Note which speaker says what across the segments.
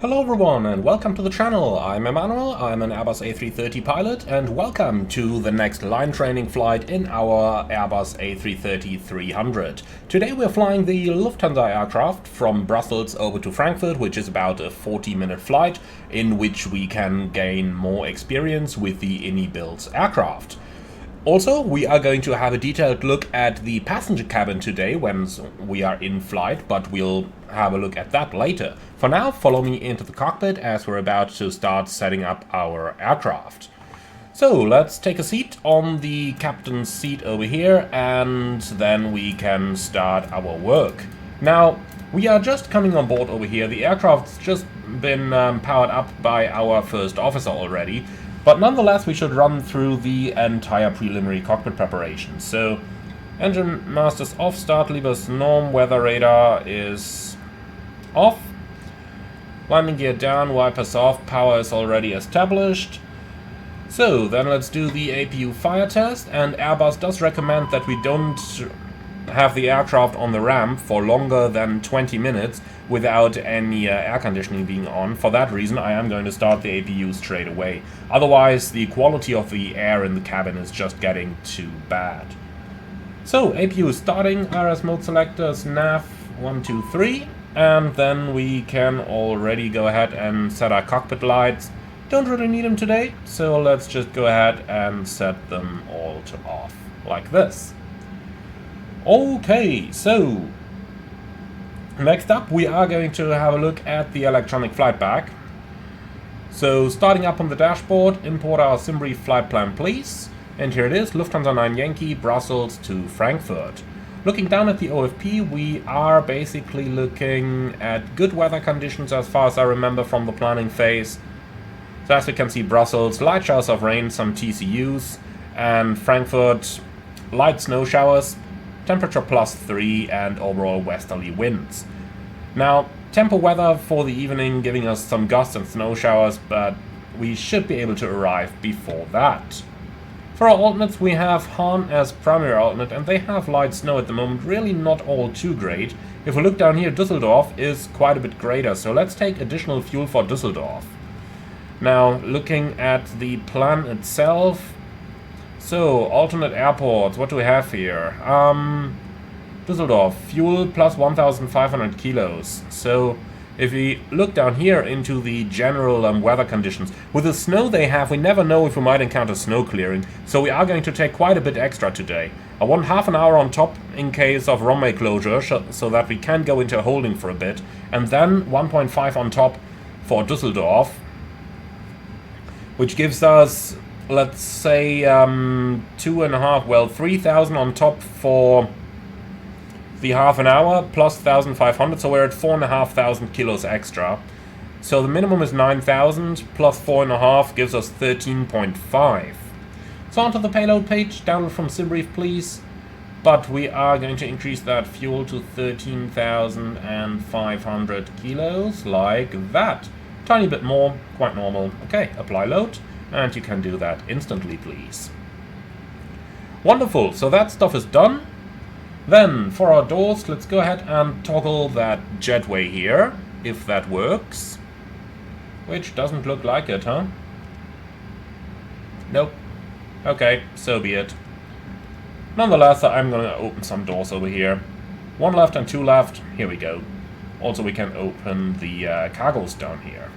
Speaker 1: Hello everyone and welcome to the channel. I'm Emmanuel, I'm an Airbus A330 pilot, and welcome to the next line training flight in our Airbus A330-300. Today we're flying the Lufthansa aircraft from Brussels over to Frankfurt, which is about a 40-minute flight in which we can gain more experience with the iniBuilds aircraft. Also, we are going to have a detailed look at the passenger cabin today when we are in flight, but we'll have a look at that later. For now, follow me into the cockpit as we're about to start setting up our aircraft. So, let's take a seat on the captain's seat over here, and then we can start our work. Now, we are just coming on board over here. The aircraft's just been powered up by our first officer already. But nonetheless, we should run through the entire preliminary cockpit preparation. So, engine master's off, start levers norm, weather radar is off, landing gear down, wipers off, power is already established. So, then let's do the APU fire test, and Airbus does recommend that we don't have the aircraft on the ramp for longer than 20 minutes without any air conditioning being on. For that reason, I am going to start the APU straight away. Otherwise, the quality of the air in the cabin is just getting too bad. So, APU is starting, RS mode selectors, nav 1, 2, 3, and then we can already go ahead and set our cockpit lights. Don't really need them today, so let's just go ahead and set them all to off, like this. Okay, so next up we are going to have a look at the electronic flight bag. So starting up on the dashboard, import our SimBrief flight plan please. And here it is, Lufthansa 9 Yankee, Brussels to Frankfurt. Looking down at the OFP, we are basically looking at good weather conditions as far as I remember from the planning phase. So as we can see, Brussels, light showers of rain, some TCUs, and Frankfurt, light snow showers. Temperature +3 and overall westerly winds. Now, tempo weather for the evening giving us some gusts and snow showers, but we should be able to arrive before that. For our alternates, we have Hahn as primary alternate, and they have light snow at the moment, really not all too great. If we look down here, Düsseldorf is quite a bit greater, so let's take additional fuel for Düsseldorf. Now, looking at the plan itself, so, alternate airports, what do we have here? Düsseldorf, fuel plus 1,500 kilos. So, if we look down here into the general weather conditions, with the snow they have, we never know if we might encounter snow clearing, so we are going to take quite a bit extra today. I want half an hour on top in case of runway closure, so that we can go into holding for a bit, and then 1.5 on top for Düsseldorf, which gives us, let's say 3,000 on top for the half an hour plus 1,500, so we're at 4,500 kilos extra. So the minimum is 9,000 plus 4.5 gives us 13.5. So onto the payload page, download from SimBrief please. But we are going to increase that fuel to 13,500 kilos, like that. Tiny bit more, quite normal. Okay, apply load. And you can do that instantly, please. Wonderful, so that stuff is done. Then, for our doors, let's go ahead and toggle that jetway here, if that works. Which doesn't look like it, huh? Nope. Okay, so be it. Nonetheless, I'm going to open some doors over here. 1 left and 2 left. Here we go. Also, we can open the cargos down here.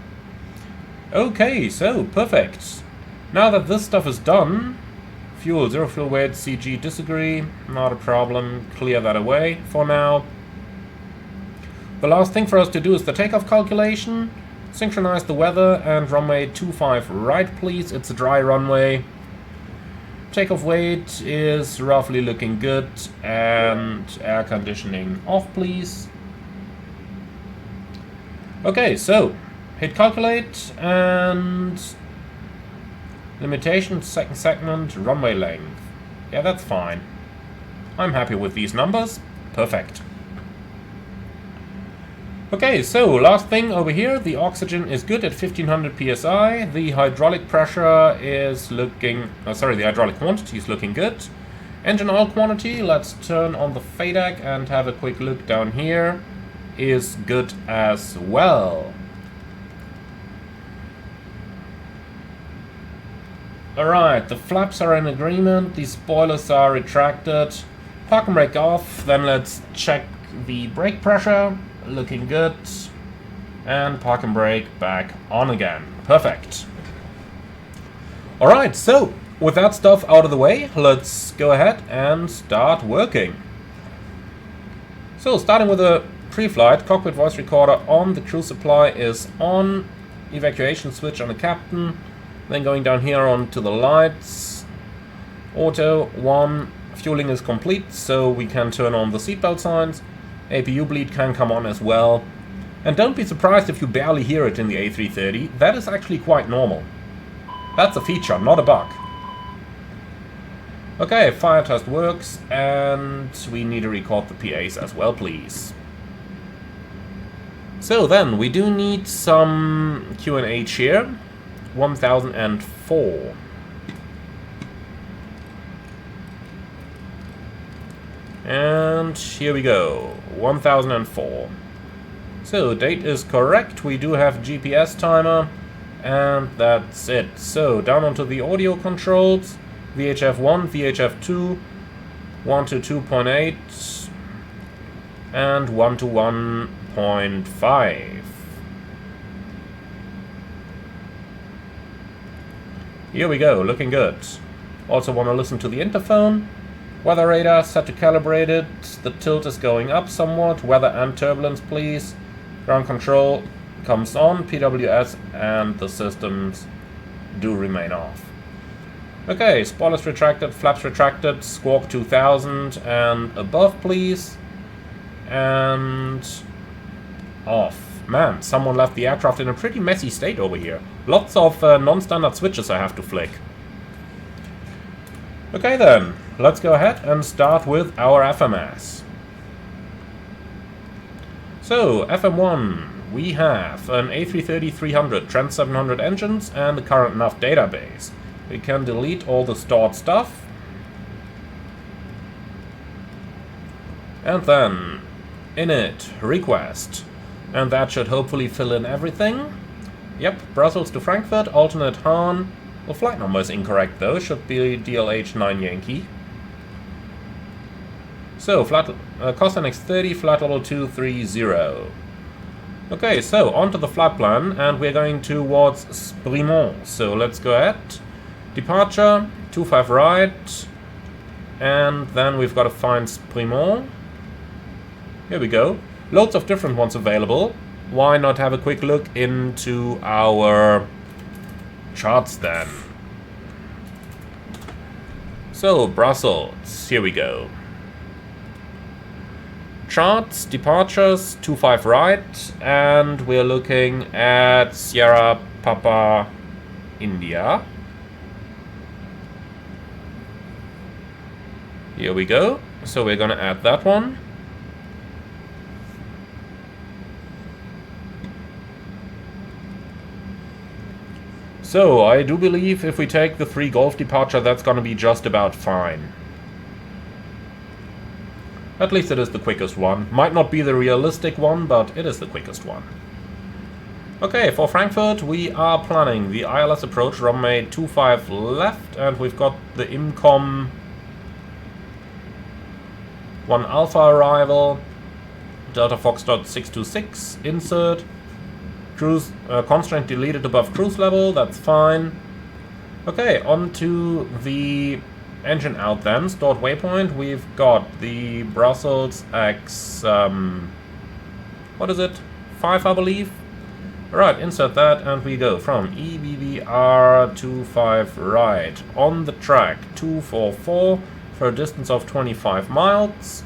Speaker 1: Okay, so perfect. Now that this stuff is done, fuel, 0 fuel weight, CG, disagree, not a problem, clear that away for now. The last thing for us to do is the takeoff calculation, synchronize the weather, and runway 25 right please, it's a dry runway. Takeoff weight is roughly looking good, and air conditioning off please. Okay, so hit calculate, and limitation, second segment, runway length. Yeah, that's fine. I'm happy with these numbers. Perfect. Okay, so last thing over here, the oxygen is good at 1500 psi. The hydraulic pressure is looking, the hydraulic quantity is looking good. Engine oil quantity, let's turn on the FADEC and have a quick look down here. Is good as well. Alright, the flaps are in agreement, the spoilers are retracted. Park and brake off, then let's check the brake pressure. Looking good. And park and brake back on again. Perfect. Alright, so with that stuff out of the way, let's go ahead and start working. So starting with a pre-flight, cockpit voice recorder on, the crew supply is on, evacuation switch on the captain, then going down here onto the lights, auto 1, fueling is complete so we can turn on the seatbelt signs, APU bleed can come on as well, and don't be surprised if you barely hear it in the A330, that is actually quite normal. That's a feature, not a bug. Okay, fire test works, and we need to record the PAs as well, please. So then, we do need some QNH here. 1004. And here we go, 1004. So, date is correct, we do have GPS timer, and that's it. So, down onto the audio controls, VHF 1, VHF 2, 1 to 2.8, and 1 to 1.5. Here we go, looking good. Also want to listen to the interphone. Weather radar set to calibrated. The tilt is going up somewhat. Weather and turbulence, please. Ground control comes on. PWS and the systems do remain off. Okay, spoilers retracted, flaps retracted, squawk 2000 and above, please. And off. Man, someone left the aircraft in a pretty messy state over here. Lots of non-standard switches I have to flick. Okay then, let's go ahead and start with our FMS. So, FM1, we have an A330-300 Trent 700 engines and the current nav database. We can delete all the stored stuff. And then, init, request. And that should hopefully fill in everything. Yep, Brussels to Frankfurt, alternate Han. The flight number is incorrect though, should be DLH9 Yankee. So, Corsair X30, flight level 230. Okay, so onto the flight plan, and we're going towards Sprimont. So let's go ahead. Departure, 25 right, and then we've got to find Sprimont. Here we go. Loads of different ones available. Why not have a quick look into our charts then? So, Brussels, here we go. Charts, departures, 25 right, and we're looking at Sierra Papa India. Here we go. So we're gonna add that one. So, I do believe if we take the 3 Golf departure, that's gonna be just about fine. At least it is the quickest one. Might not be the realistic one, but it is the quickest one. Okay, for Frankfurt, we are planning the ILS approach, runway 25 left, and we've got the IMCOM 1 Alpha arrival, Delta Foxtrot 626, insert. Cruise constraint deleted above cruise level, that's fine. Okay, on to the engine out then. Stored waypoint, we've got the Brussels X, what is it? 5, I believe. Alright, insert that and we go from EBVR 25 right. On the track 244 for a distance of 25 miles.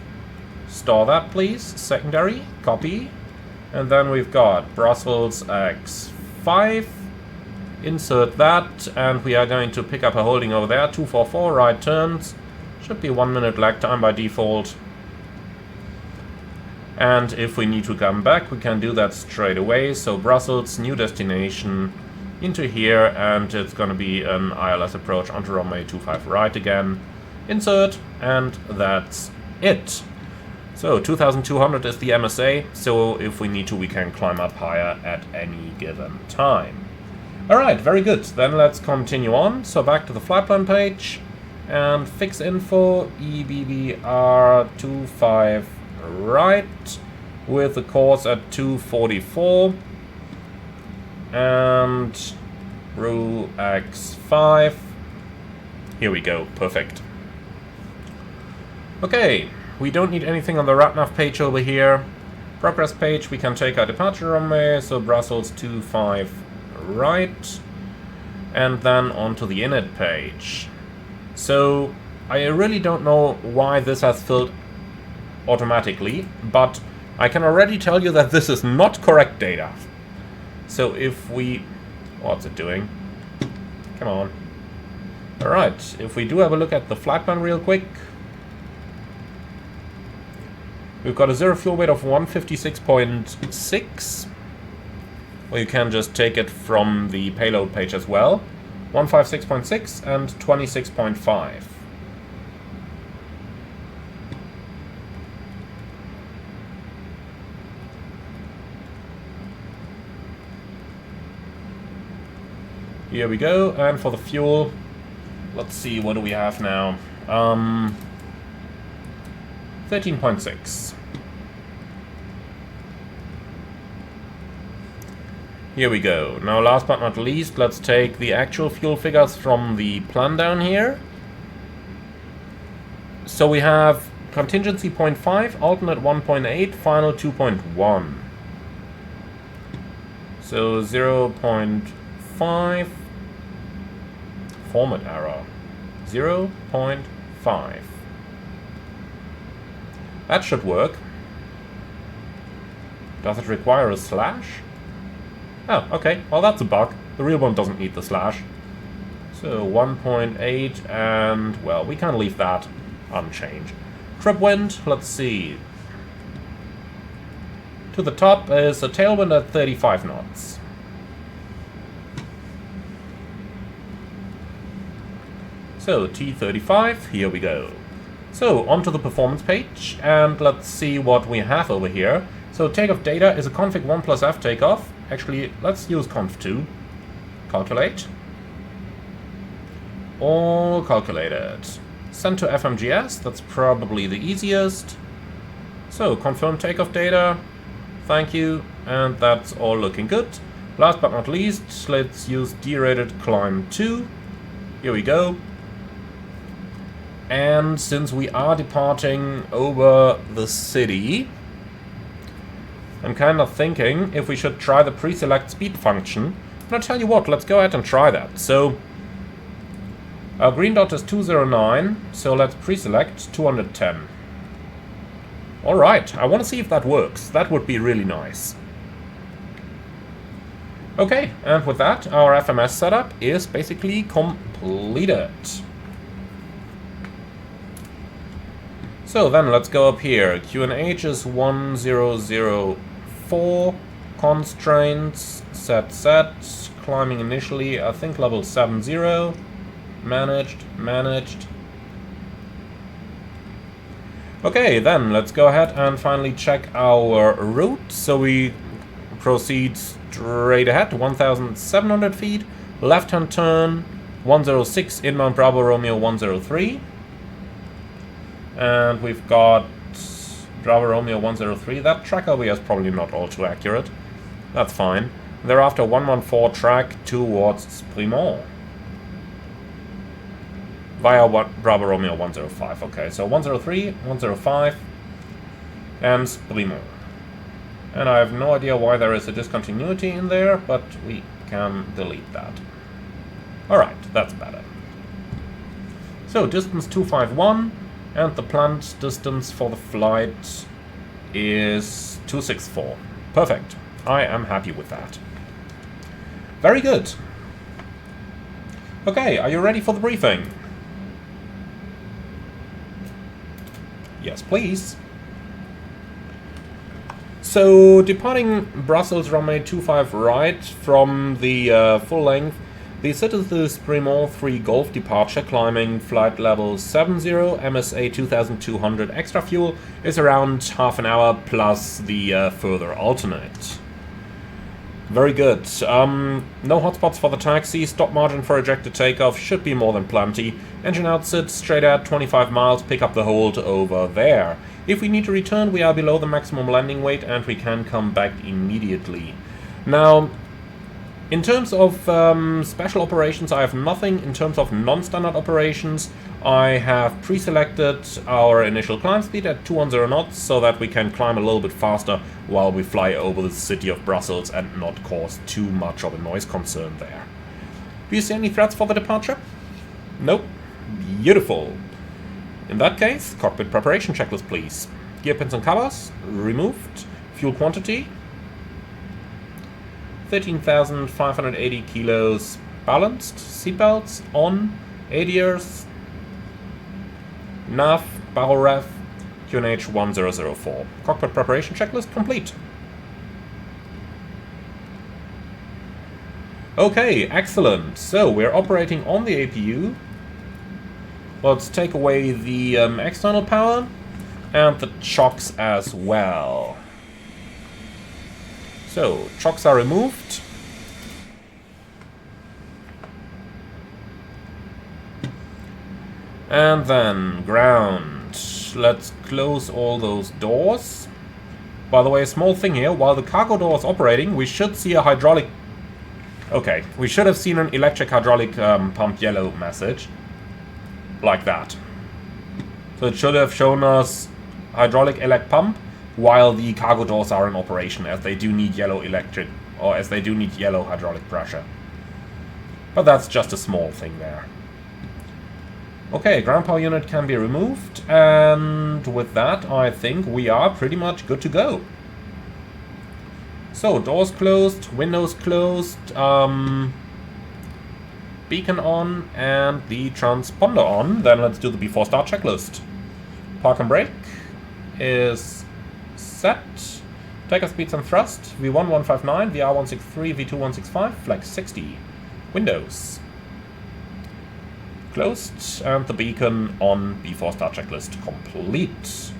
Speaker 1: Store that please, secondary, copy. And then we've got Brussels X5, insert that, and we are going to pick up a holding over there, 244, right turns, should be 1 minute lag time by default. And if we need to come back, we can do that straight away, so Brussels, new destination, into here, and it's going to be an ILS approach onto runway 25 right again, insert, and that's it. So 2200 is the MSA, so if we need to we can climb up higher at any given time. Alright, very good. Then let's continue on. So back to the flight plan page. And fix info EBBR25 right with the course at 244 and Ru X5. Here we go, perfect. Okay, we don't need anything on the RATNAV page over here. Progress page, we can take our departure runway, so Brussels 25 right, and then onto the init page. So I really don't know why this has filled automatically, but I can already tell you that this is not correct data. So if we... what's it doing? Come on. Alright, if we do have a look at the flight plan real quick. We've got a zero fuel weight of 156.6. Or you can just take it from the payload page as well. 156.6 and 26.5. Here we go, and for the fuel, let's see, what do we have now? 13.6. Here we go. Now, last but not least, let's take the actual fuel figures from the plan down here. So we have contingency 0.5, alternate 1.8, final 2.1. So 0.5, format error, 0.5. That should work. Does it require a slash? Oh, okay. Well, that's a bug. The real one doesn't need the slash. So 1.8, and, well, we can leave that unchanged. Trip wind, let's see. To the top is a tailwind at 35 knots. So T35, here we go. So onto the performance page, and let's see what we have over here. So takeoff data is a config 1 plus F takeoff. Actually, let's use conf2. Calculate. All calculated. Send to FMGS, that's probably the easiest. So, confirm takeoff data. Thank you. And that's all looking good. Last but not least, let's use derated climb 2. Here we go. And since we are departing over the city, I'm kind of thinking if we should try the pre-select speed function. And I'll tell you what, let's go ahead and try that. So, our green dot is 209, so let's pre-select 210. Alright, I want to see if that works. That would be really nice. Okay, and with that, our FMS setup is basically completed. So then let's go up here. QNH is 1004. Constraints, set, climbing initially, I think level 70. Managed. Okay, then let's go ahead and finally check our route. So we proceed straight ahead, 1,700 feet. Left-hand turn, 106, inbound Bravo Romeo 103. And we've got Bravo Romeo 103. That track LB is probably not all too accurate. That's fine. Thereafter, 114 track towards Primont. Via Bravo Romeo 105. Okay, so 103, 105, and Primont. And I have no idea why there is a discontinuity in there, but we can delete that. Alright, that's better. So, distance 251. And the planned distance for the flight is 264. Perfect. I am happy with that. Very good. Okay, are you ready for the briefing? Yes, please. So, departing Brussels runway 25 right from the full length, the Citizens Primont 3 Golf departure, climbing flight level 70, MSA 2200. Extra fuel is around half an hour plus the further alternate. Very good. No hotspots for the taxi. Stop margin for ejected takeoff should be more than plenty. Engine out, sit straight at 25 miles, pick up the hold over there. If we need to return, we are below the maximum landing weight and we can come back immediately. Now, in terms of special operations, I have nothing. In terms of non-standard operations, I have pre-selected our initial climb speed at 210 knots so that we can climb a little bit faster while we fly over the city of Brussels and not cause too much of a noise concern there. Do you see any threats for the departure? Nope. Beautiful. In that case, cockpit preparation checklist, please. Gear pins and covers removed. Fuel quantity 13,580 kilos balanced. Seatbelts on. ADRs. Nav, barrel ref, QNH 1004. Cockpit preparation checklist complete. Okay, excellent. So we're operating on the APU. Let's take away the external power and the chocks as well. So, chocks are removed. And then ground. Let's close all those doors. By the way, a small thing here. While the cargo door is operating, we should see a hydraulic... Okay, we should have seen an electric hydraulic pump yellow message. Like that. So it should have shown us hydraulic elect pump while the cargo doors are in operation, as they do need yellow electric, or as they do need yellow hydraulic pressure. But that's just a small thing there. Okay, ground power unit can be removed, and with that I think we are pretty much good to go. So, doors closed, windows closed, beacon on, and the transponder on. Then let's do the before start checklist. Park and brake is set. Takeoff speeds and thrust, V1 159, VR 163, V2 165, flex 60. Windows closed, and the beacon on before start checklist complete.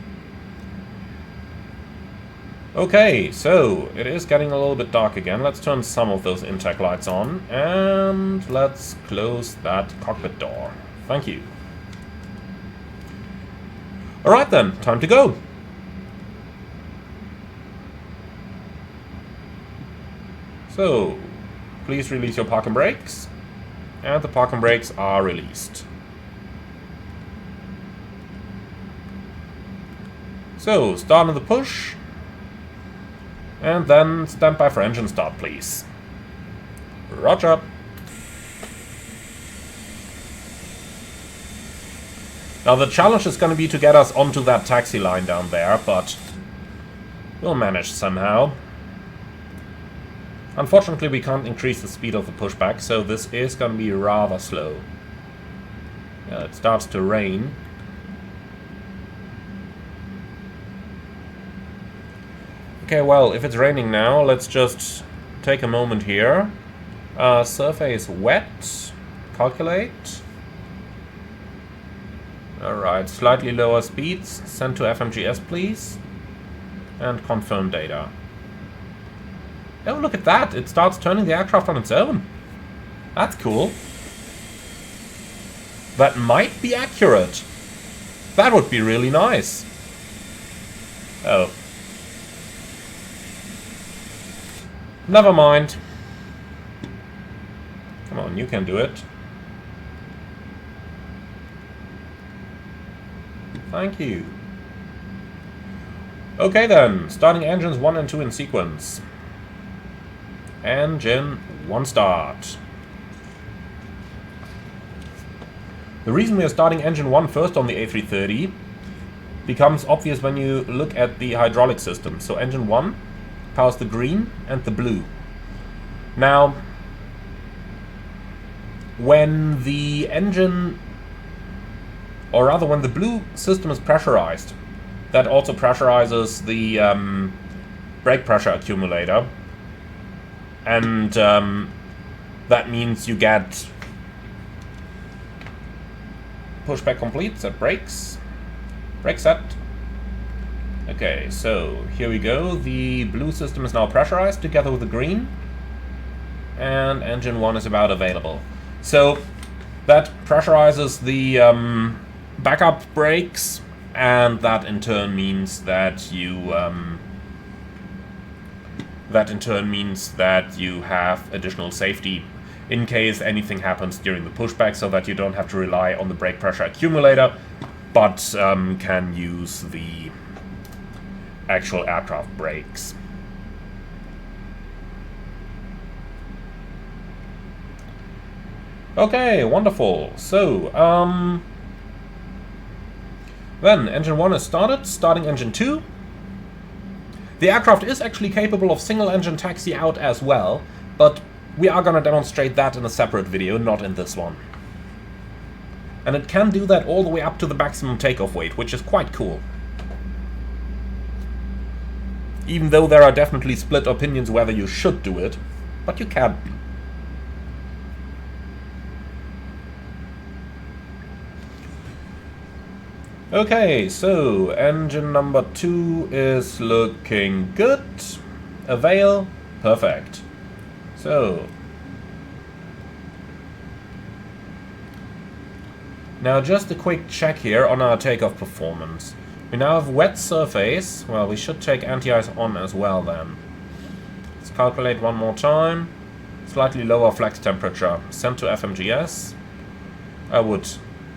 Speaker 1: Okay, so it is getting a little bit dark again. Let's turn some of those intake lights on, and let's close that cockpit door. Thank you. Alright then, time to go. So, please release your park and brakes. And the park and brakes are released. So, start on the push. And then stand by for engine start, please. Roger. Now the challenge is going to be to get us onto that taxi line down there, but we'll manage somehow. Unfortunately, we can't increase the speed of the pushback, so this is going to be rather slow. Yeah, it starts to rain. Okay, well, if it's raining now, let's just take a moment here. Surface wet. Calculate. Alright, slightly lower speeds. Send to FMGS, please. And confirm data. Oh, look at that! It starts turning the aircraft on its own. That's cool. That might be accurate. That would be really nice. Oh. Never mind. Come on, you can do it. Thank you. Okay then, starting engines 1 and 2 in sequence. Engine 1 start. The reason we are starting engine 1 first on the A330 becomes obvious when you look at the hydraulic system. So engine 1 powers the green and the blue. Now, when the engine, or rather when the blue system is pressurized, that also pressurizes the brake pressure accumulator. And that means you get pushback complete, set brakes, brake set. Okay, so here we go. The blue system is now pressurized together with the green. and engine 1 is about available. So that pressurizes the backup brakes, and that in turn means that you have additional safety in case anything happens during the pushback, so that you don't have to rely on the brake pressure accumulator, but can use the actual aircraft brakes. Okay, wonderful. So, then engine 1 is started, starting engine 2. The aircraft is actually capable of single engine taxi out as well, but we are going to demonstrate that in a separate video, not in this one. And it can do that all the way up to the maximum takeoff weight, which is quite cool. Even though there are definitely split opinions whether you should do it, but you can. Okay, so engine number 2 is looking good. Avail, perfect. So, now just a quick check here on our takeoff performance. We now have wet surface. Well, we should take anti-ice on as well then. Let's calculate one more time. Slightly lower flex temperature. Sent to FMGS. I would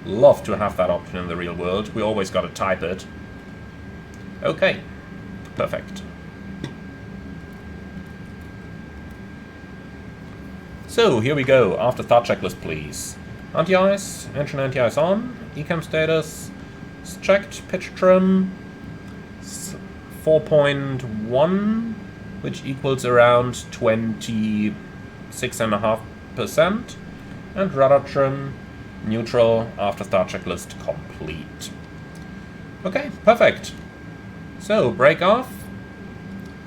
Speaker 1: love to have that option in the real world. We always gotta type it. Okay, perfect. So, here we go. After start checklist, please. Anti-ice, engine anti-ice on. Ecam status is checked. Pitch trim 4.1, which equals around 26.5%. And rudder trim neutral. After start checklist complete. Okay, perfect. So, brake off.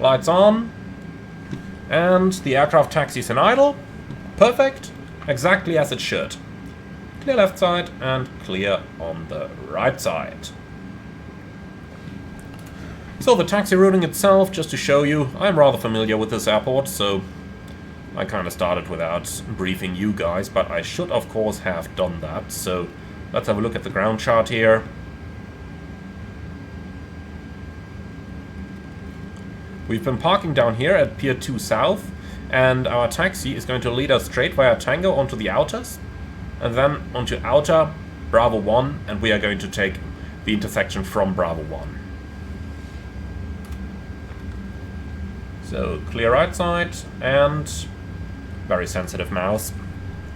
Speaker 1: Lights on. And the aircraft taxis in idle. Perfect, exactly as it should. Clear left side and clear on the right side. So the taxi routing itself, just to show you, I'm rather familiar with this airport, so I kind of started without briefing you guys, but I should of course have done that. So let's have a look at the ground chart here. We've been parking down here at Pier 2 South. And our taxi is going to lead us straight via Tango onto the outers, and then onto outer Bravo 1, and we are going to take the intersection from Bravo 1. So, clear right side, and very sensitive mouse,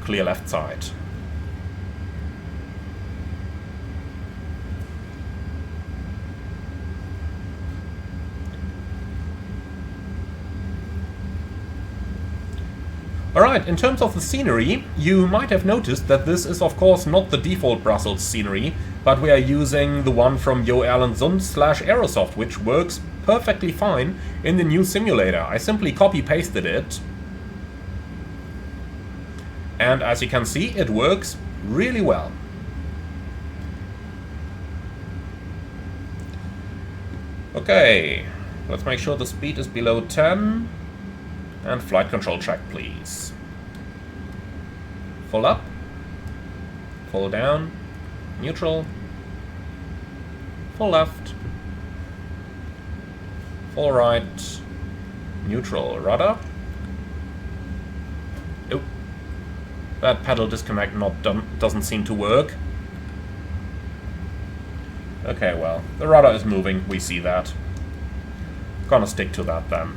Speaker 1: clear left side. Alright, in terms of the scenery, you might have noticed that this is of course not the default Brussels scenery, but we are using the one from Jo Erlendsund / Aerosoft, which works perfectly fine in the new simulator. I simply copy-pasted it, and as you can see, it works really well. Okay, let's make sure the speed is below 10. And flight control check, please. Full up. Full down. Neutral. Full left. Full right. Neutral. Rudder. Oh. That pedal disconnect doesn't seem to work. Okay, well, the rudder is moving. We see that. Gonna stick to that then.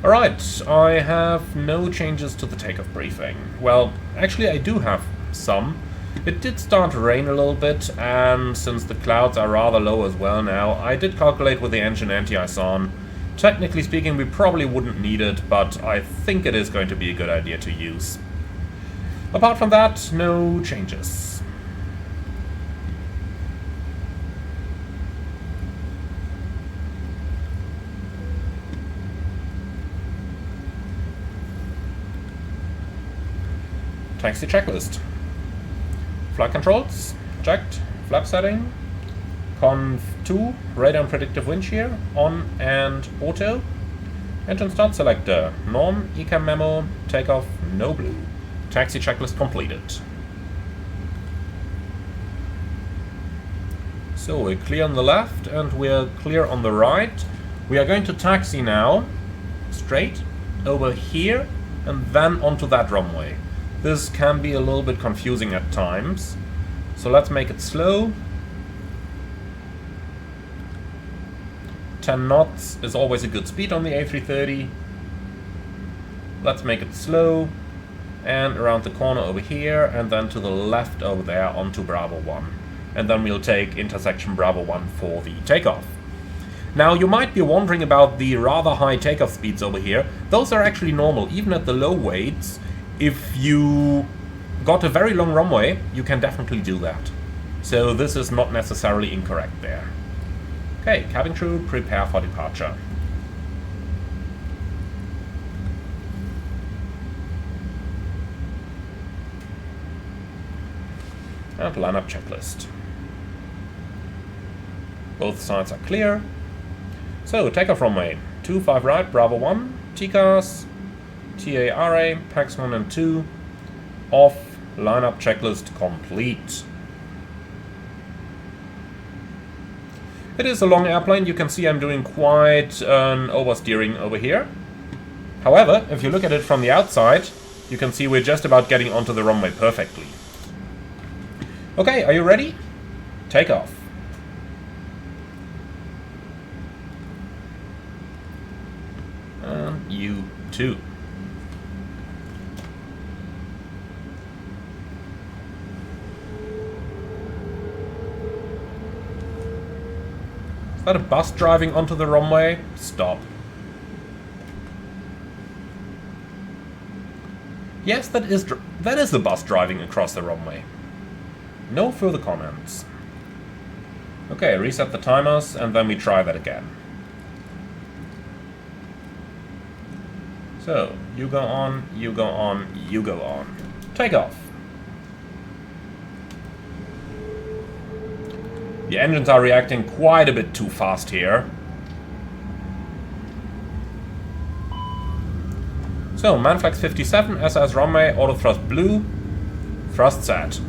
Speaker 1: Alright, I have no changes to the takeoff briefing. Well, actually I do have some. It did start to rain a little bit, and since the clouds are rather low as well now, I did calculate with the engine anti-ice on. Technically speaking, we probably wouldn't need it, but I think it is going to be a good idea to use. Apart from that, no changes. Taxi checklist. Flight controls, checked. Flap setting. Conv 2, radar and predictive wind shear, on and auto. Engine start selector, norm, ecam memo, takeoff, no blue. Taxi checklist completed. So we're clear on the left and we're clear on the right. We are going to taxi now, straight, over here, and then onto that runway. This can be a little bit confusing at times. So let's make it slow. 10 knots is always a good speed on the A330. Let's make it slow. And around the corner over here, and then to the left over there onto Bravo 1. And then we'll take intersection Bravo 1 for the takeoff. Now you might be wondering about the rather high takeoff speeds over here. Those are actually normal, even at the low weights. If you got a very long runway, you can definitely do that. So this is not necessarily incorrect there. Okay, cabin crew, prepare for departure. And lineup checklist. Both sides are clear. So, takeoff runway 25 right, Bravo 1, TCAS, TARA, PAX 1 and 2, off, lineup checklist complete. It is a long airplane, you can see I'm doing quite an oversteering over here. However, if you look at it from the outside, you can see we're just about getting onto the runway perfectly. Okay, are you ready? Take off. And you too. Is that a bus driving onto the runway? Stop. Yes, that is the bus driving across the runway. No further comments. Okay, reset the timers and then we try that again. So, you go on, you go on, you go on. Take off. The engines are reacting quite a bit too fast here. So, Manflex 57, SS runway, auto thrust blue, thrust set.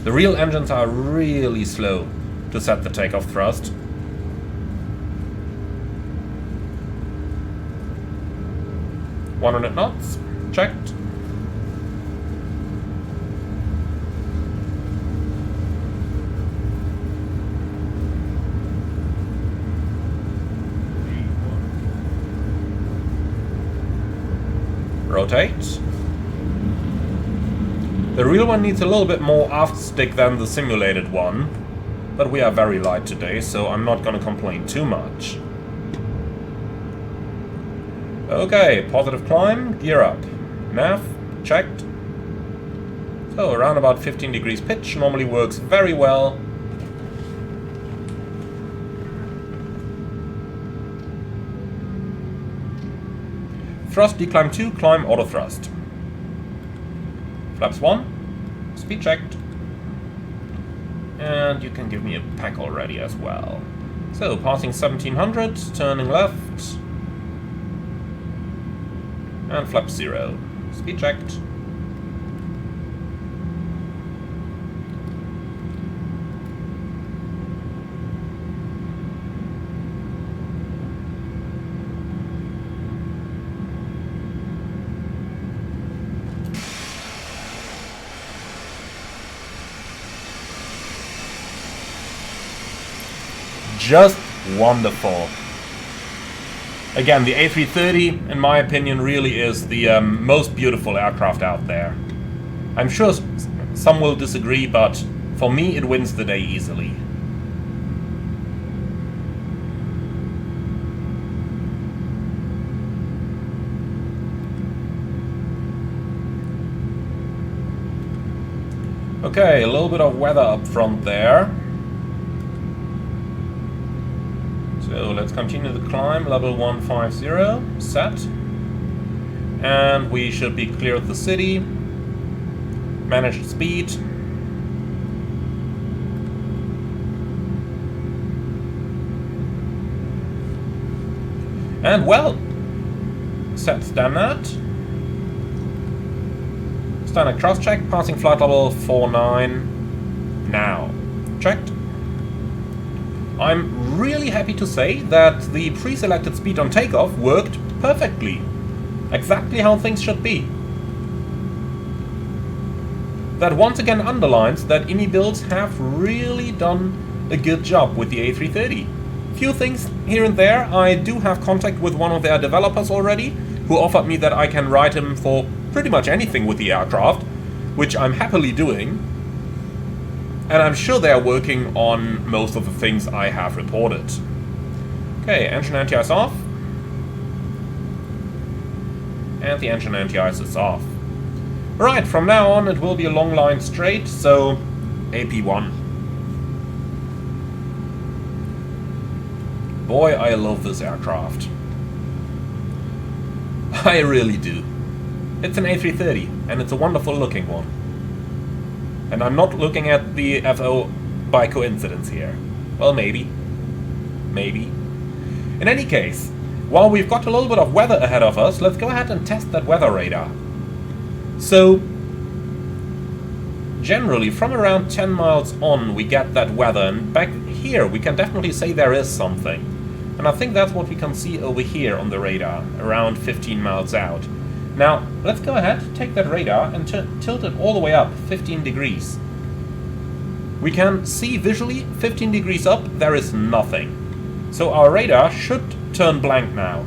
Speaker 1: The real engines are really slow to set the takeoff thrust. .100 knots, checked. Rotate. The real one needs a little bit more aft stick than the simulated one, but we are very light today, so I'm not gonna complain too much. Okay, positive climb, gear up. Nav, checked. So around about 15 degrees pitch normally works very well. Thrust declimb 2, climb auto thrust. Flaps 1, speed checked. And you can give me a pack already as well. So passing 1700, turning left. And flap 0. Speed checked. Just wonderful. Again, the A330, in my opinion, really is the most beautiful aircraft out there. I'm sure some will disagree, but for me it wins the day easily. Okay, a little bit of weather up front there. So let's continue the climb, level 150, set. And we should be clear of the city. Managed speed. And well, set standard. Standard cross-check, passing flight level 49. Now, checked. I'm really happy to say that the pre-selected speed on takeoff worked perfectly. Exactly how things should be. That once again underlines that iniBuilds have really done a good job with the A330. Few things here and there. I do have contact with one of their developers already, who offered me that I can write him for pretty much anything with the aircraft, which I'm happily doing. And I'm sure they're working on most of the things I have reported. Okay, engine anti-ice off. And the engine anti-ice is off. Right, from now on it will be a long line straight, so AP1. Boy, I love this aircraft. I really do. It's an A330, and it's a wonderful looking one. And I'm not looking at the FO by coincidence here. Well, maybe. Maybe. In any case, while we've got a little bit of weather ahead of us, let's go ahead and test that weather radar. So, generally, from around 10 miles on, we get that weather, and back here we can definitely say there is something. And I think that's what we can see over here on the radar, around 15 miles out. Now, let's go ahead, take that radar and tilt it all the way up, 15 degrees. We can see visually, 15 degrees up, there is nothing. So our radar should turn blank now.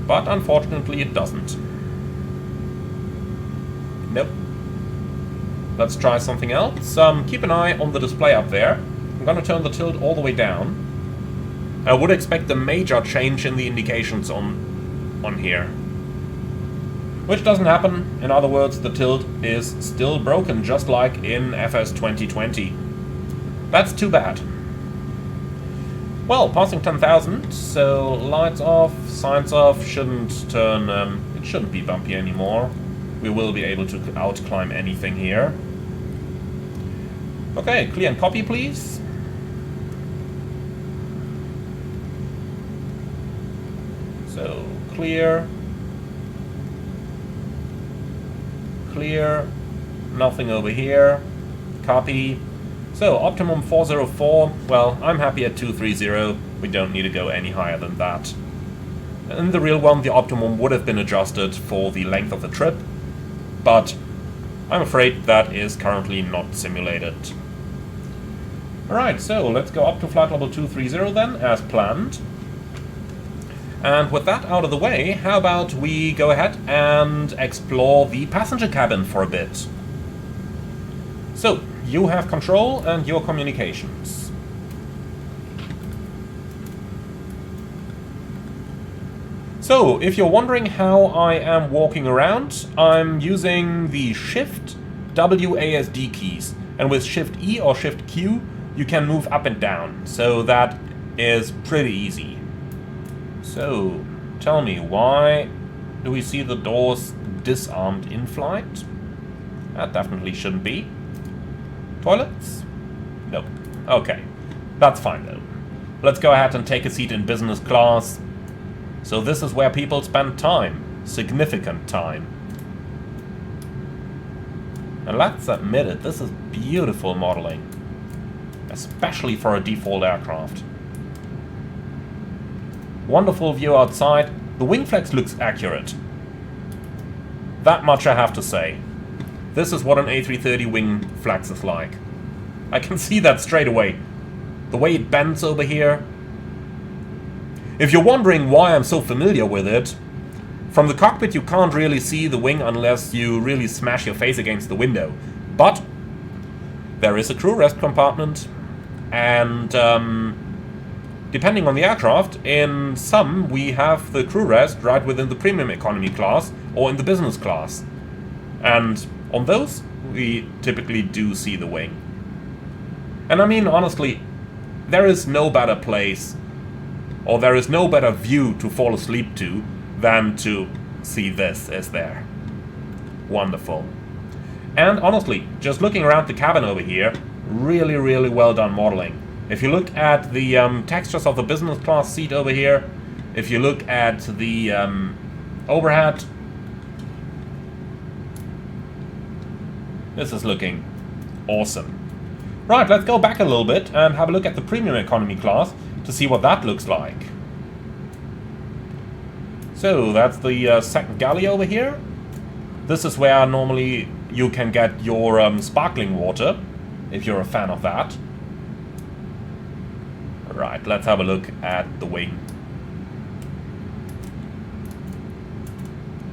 Speaker 1: But unfortunately it doesn't. Nope. Let's try something else. Keep an eye on the display up there. I'm gonna turn the tilt all the way down. I would expect a major change in the indications on here. Which doesn't happen. In other words, the tilt is still broken, just like in FS 2020. That's too bad. Well, passing 10,000, so lights off, signs off, shouldn't turn, it shouldn't be bumpy anymore. We will be able to outclimb anything here. Okay, clear and copy, please. So, clear. Clear. Nothing over here. Copy. So, optimum 404. Well, I'm happy at 230. We don't need to go any higher than that. In the real one, the optimum would have been adjusted for the length of the trip, but I'm afraid that is currently not simulated. Alright, so let's go up to flight level 230 then, as planned. And with that out of the way, how about we go ahead and explore the passenger cabin for a bit. So, you have control and your communications. So, if you're wondering how I am walking around, I'm using the Shift WASD keys. And with Shift E or Shift Q, you can move up and down. So that is pretty easy. So, tell me, why do we see the doors disarmed in flight? That definitely shouldn't be. Toilets? Nope. Okay. That's fine though. Let's go ahead and take a seat in business class. So this is where people spend time. Significant time. And let's admit it, this is beautiful modeling. Especially for a default aircraft. Wonderful view outside. The wing flex looks accurate. That much I have to say. This is what an A330 wing flex is like. I can see that straight away. The way it bends over here. If you're wondering why I'm so familiar with it, from the cockpit you can't really see the wing unless you really smash your face against the window. But there is a crew rest compartment, and depending on the aircraft, in some we have the crew rest right within the premium economy class or in the business class. And on those, we typically do see the wing. And I mean, honestly, there is no better place, or there is no better view to fall asleep to than to see this, is there. Wonderful. And honestly, just looking around the cabin over here, really, really well done modeling. If you look at the textures of the business class seat over here, If you look at the overhead, this is looking awesome. Right, let's go back a little bit and have a look at the premium economy class to see what that looks like. So that's the second galley over here. This is where normally you can get your sparkling water, if you're a fan of that. Right, let's have a look at the wing.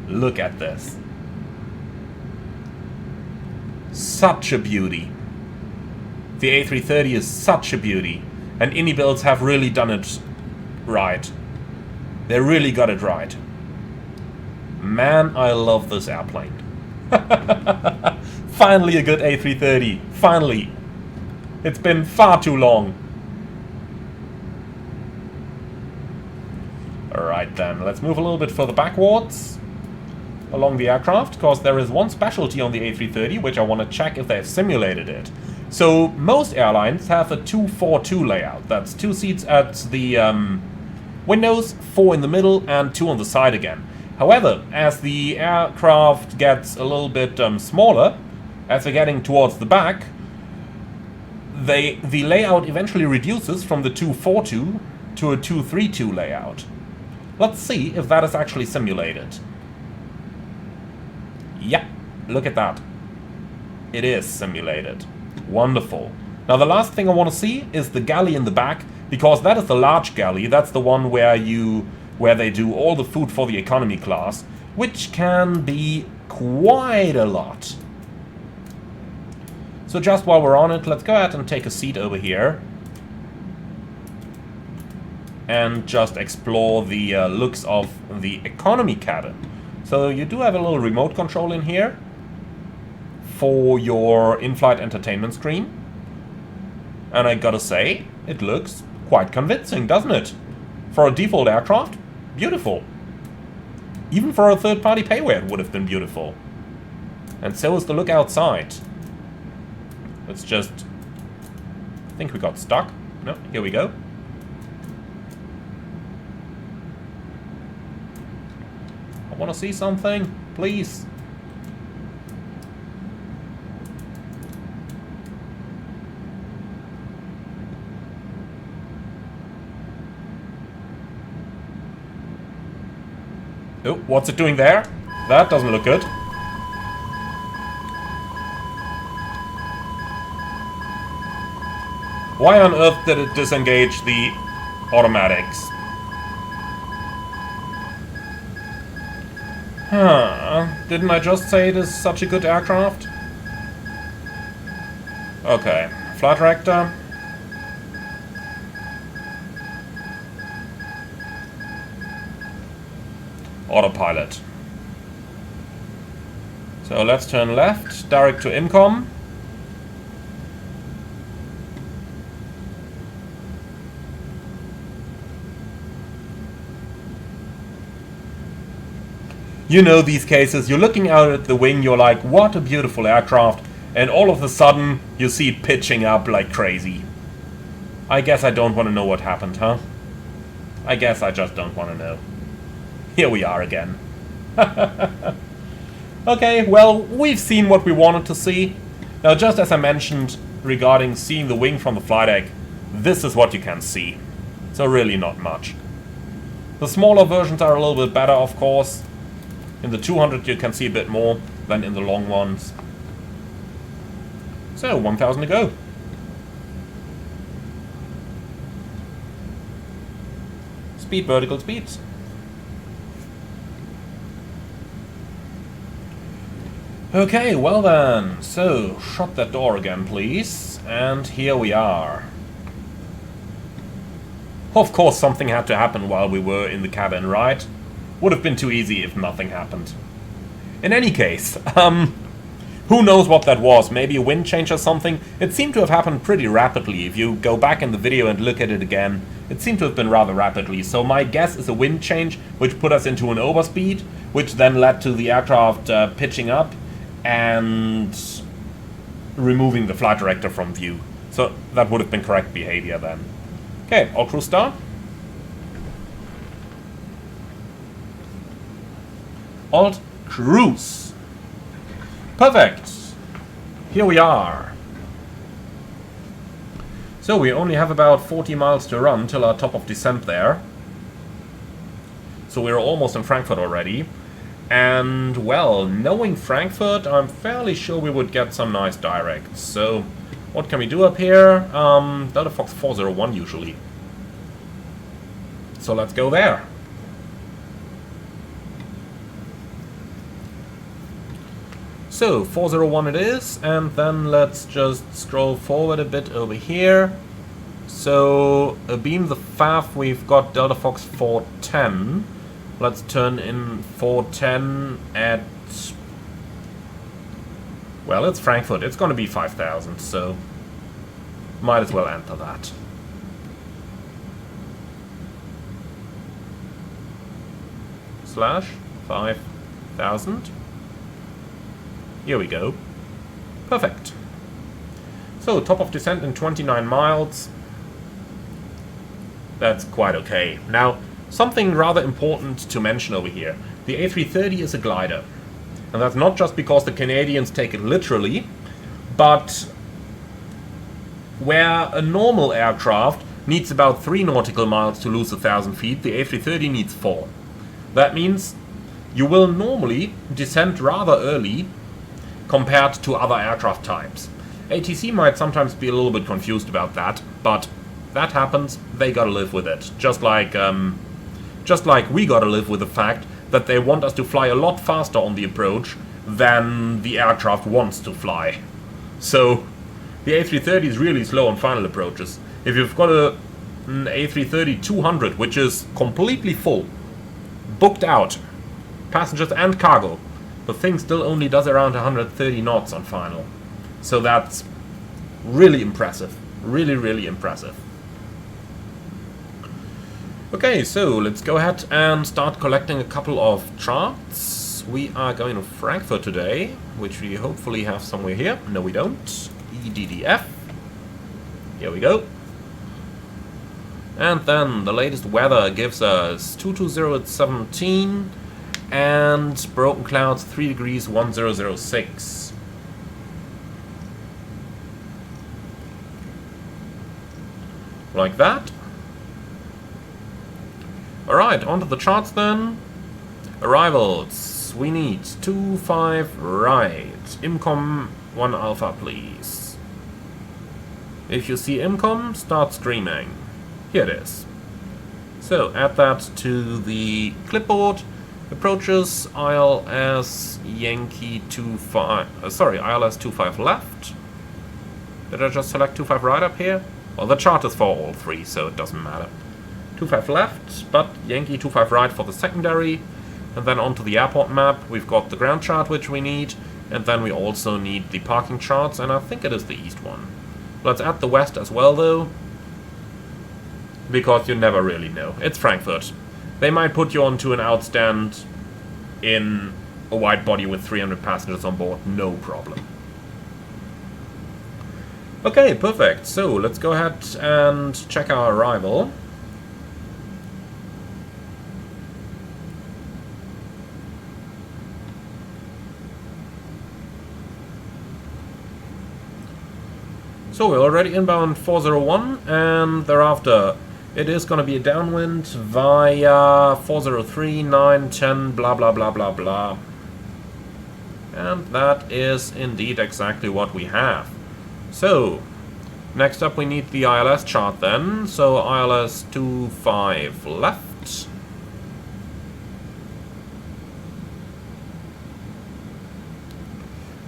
Speaker 1: Look at this. Such a beauty. The A330 is such a beauty. And iniBuilds have really done it right. They really got it right. Man, I love this airplane. Finally a good A330. Finally. It's been far too long. Alright then, let's move a little bit further backwards along the aircraft, because there is one specialty on the A330 which I want to check if they've simulated it. So most airlines have a 2-4-2 layout. That's 2 seats at the windows, 4 in the middle and 2 on the side again. However, as the aircraft gets a little bit smaller, as they're getting towards the back, the layout eventually reduces from the 2-4-2 to a 2-3-2 layout. Let's see if that is actually simulated. Yeah, look at that. It is simulated. Wonderful. Now the last thing I want to see is the galley in the back, because that is the large galley. That's the one where they do all the food for the economy class, which can be quite a lot. So just while we're on it, let's go ahead and take a seat over here and just explore the looks of the economy cabin. So you do have a little remote control in here for your in-flight entertainment screen. And I gotta say, it looks quite convincing, doesn't it? For a default aircraft, beautiful. Even for a third-party payware, it would have been beautiful. And so is the look outside. Let's just... I think we got stuck. No, here we go. I want to see something, please. Oh, what's it doing there? That doesn't look good. Why on earth did it disengage the automatics? Huh, didn't I just say it is such a good aircraft? Okay, flight director. Autopilot. So let's turn left, direct to IMCOM. You know these cases, you're looking out at the wing, you're like, what a beautiful aircraft, and all of a sudden you see it pitching up like crazy. I guess I don't want to know what happened, huh? I guess I just don't want to know. Here we are again. Okay, well, we've seen what we wanted to see. Now, just as I mentioned regarding seeing the wing from the flight deck, this is what you can see. So really not much. The smaller versions are a little bit better, of course. In the 200 you can see a bit more than in the long ones. So, 1000 to go. Speed, vertical speeds. Okay, well then, so shut that door again, please. And here we are. Of course, something had to happen while we were in the cabin, right? Would have been too easy if nothing happened. In any case, who knows what that was? Maybe a wind change or something? It seemed to have happened pretty rapidly. If you go back in the video and look at it again, it seemed to have been rather rapidly. So my guess is a wind change, which put us into an overspeed, which then led to the aircraft pitching up and removing the flight director from view. So that would have been correct behavior then. Okay, all crew start. Alt Cruise. Perfect. Here we are. So we only have about 40 miles to run till our top of descent there. So we're almost in Frankfurt already. And, well, knowing Frankfurt, I'm fairly sure we would get some nice directs. So, what can we do up here? Delta Fox 401 usually. So let's go there. So, 401 it is, and then let's just scroll forward a bit over here. So, abeam the FAF, we've got Delta Fox 410. Let's turn in 410 at... Well, it's Frankfurt. It's going to be 5,000, so might as well enter that. Slash 5,000. Here we go. Perfect. So, top of descent in 29 miles. That's quite okay. Now, something rather important to mention over here. The A330 is a glider. And that's not just because the Canadians take it literally, but where a normal aircraft needs about 3 nautical miles to lose 1,000 feet, the A330 needs 4. That means you will normally descend rather early compared to other aircraft types. ATC might sometimes be a little bit confused about that, but that happens, they gotta live with it. Just like we gotta live with the fact that they want us to fly a lot faster on the approach than the aircraft wants to fly. So, the A330 is really slow on final approaches. If you've got an A330-200, which is completely full, booked out, passengers and cargo, the thing still only does around 130 knots on final. So that's really impressive. Really, really impressive. Okay, so let's go ahead and start collecting a couple of charts. We are going to Frankfurt today, which we hopefully have somewhere here. No, we don't. EDDF. Here we go. And then the latest weather gives us 220 at 17 and broken clouds 3 degrees 1006. Like that. Alright, onto the charts then. Arrivals. We need 25 right. IMCOM 1 alpha, please. If you see IMCOM, start screaming. Here it is. So, add that to the clipboard. Approaches ILS Yankee 25. ILS 25 left. Did I just select 25 right up here? Well, the chart is for all three, so it doesn't matter. 25 left, but Yankee 25 right for the secondary. And then onto the airport map, we've got the ground chart which we need. And then we also need the parking charts, and I think it is the east one. Let's add the west as well, though. Because you never really know. It's Frankfurt. They might put you onto an outstand in a wide body with 300 passengers on board. No problem. Okay, perfect. So, let's go ahead and check our arrival. So, we're already inbound 401, and thereafter it is going to be a downwind via 403, 9, 10, blah blah blah blah blah. And that is indeed exactly what we have. So, next up we need the ILS chart then. So, ILS 25 left.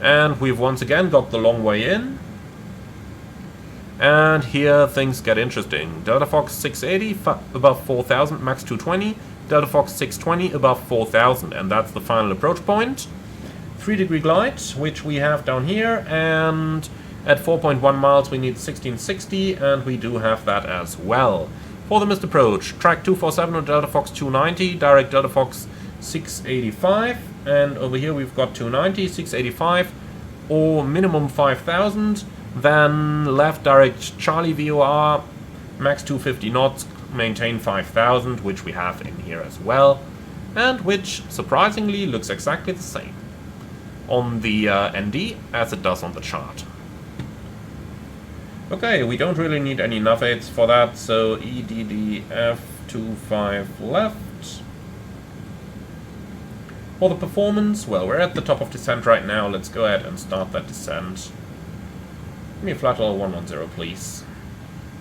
Speaker 1: And we've once again got the long way in. And here things get interesting. Delta Fox 680 above 4,000, max 220. Delta Fox 620 above 4,000, and that's the final approach point. 3 degree glide, which we have down here, and at 4.1 miles we need 1660, and we do have that as well. For the missed approach, track 247 on Delta Fox 290, direct Delta Fox 685, and over here we've got 290, 685, or minimum 5,000. Then left direct Charlie VOR, max 250 knots, maintain 5,000, which we have in here as well. and which surprisingly looks exactly the same on the ND as it does on the chart. Okay, we don't really need any nav aids for that, so EDDF25 left. For the performance, well, we're at the top of descent right now. Let's go ahead and start that descent. Give me a Throttle 110, please.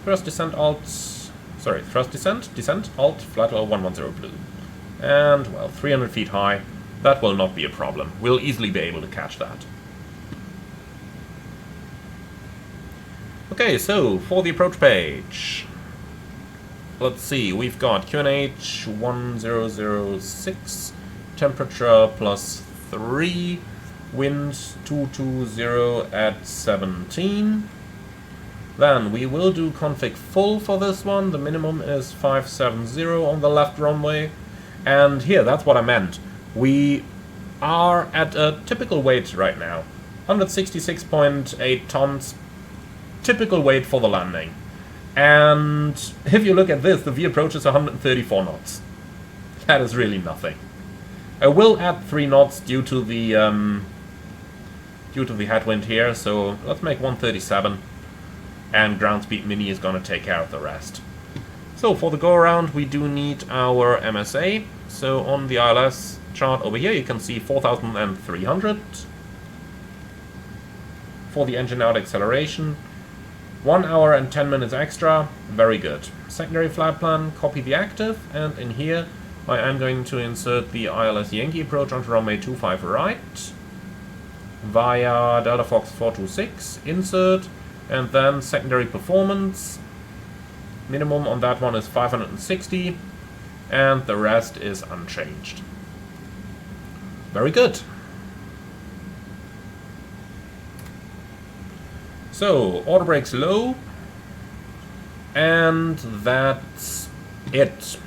Speaker 1: Thrust descent, alt... Sorry, thrust descent, alt, Throttle 110 blue. And, well, 300 feet high. That will not be a problem. We'll easily be able to catch that. Okay, so, for the approach page. Let's see, we've got QNH 1006. Temperature +3, wind 220 at 17. Then we will do config full for this one. The minimum is 570 on the left runway. And here, that's what I meant. We are at a typical weight right now. 166.8 tons, typical weight for the landing. And if you look at this, the V approach is 134 knots. That is really nothing. I will add 3 knots due to the headwind here, so let's make 137, and ground speed mini is going to take care of the rest. So for the go around, we do need our MSA. So on the ILS chart over here, you can see 4,300 for the engine out acceleration. 1 hour and 10 minutes extra, very good. Secondary flight plan, copy the active, and in here I am going to insert the ILS Yankee approach onto runway 25 right, via Delta Fox 426, insert, and then secondary performance. Minimum on that one is 560, and the rest is unchanged. Very good. So, auto brakes low, and that's it.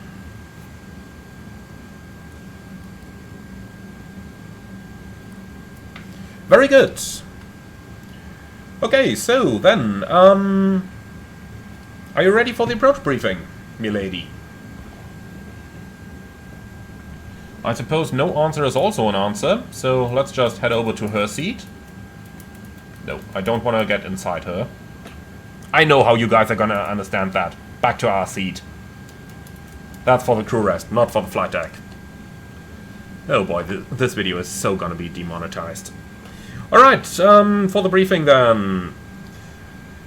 Speaker 1: Very good. Okay, so then, are you ready for the approach briefing, milady? I suppose no answer is also an answer, so let's just head over to her seat. No, I don't want to get inside her. I know how you guys are gonna understand that. Back to our seat. That's for the crew rest, not for the flight deck. Oh boy, this video is so gonna be demonetized. Alright, for the briefing then.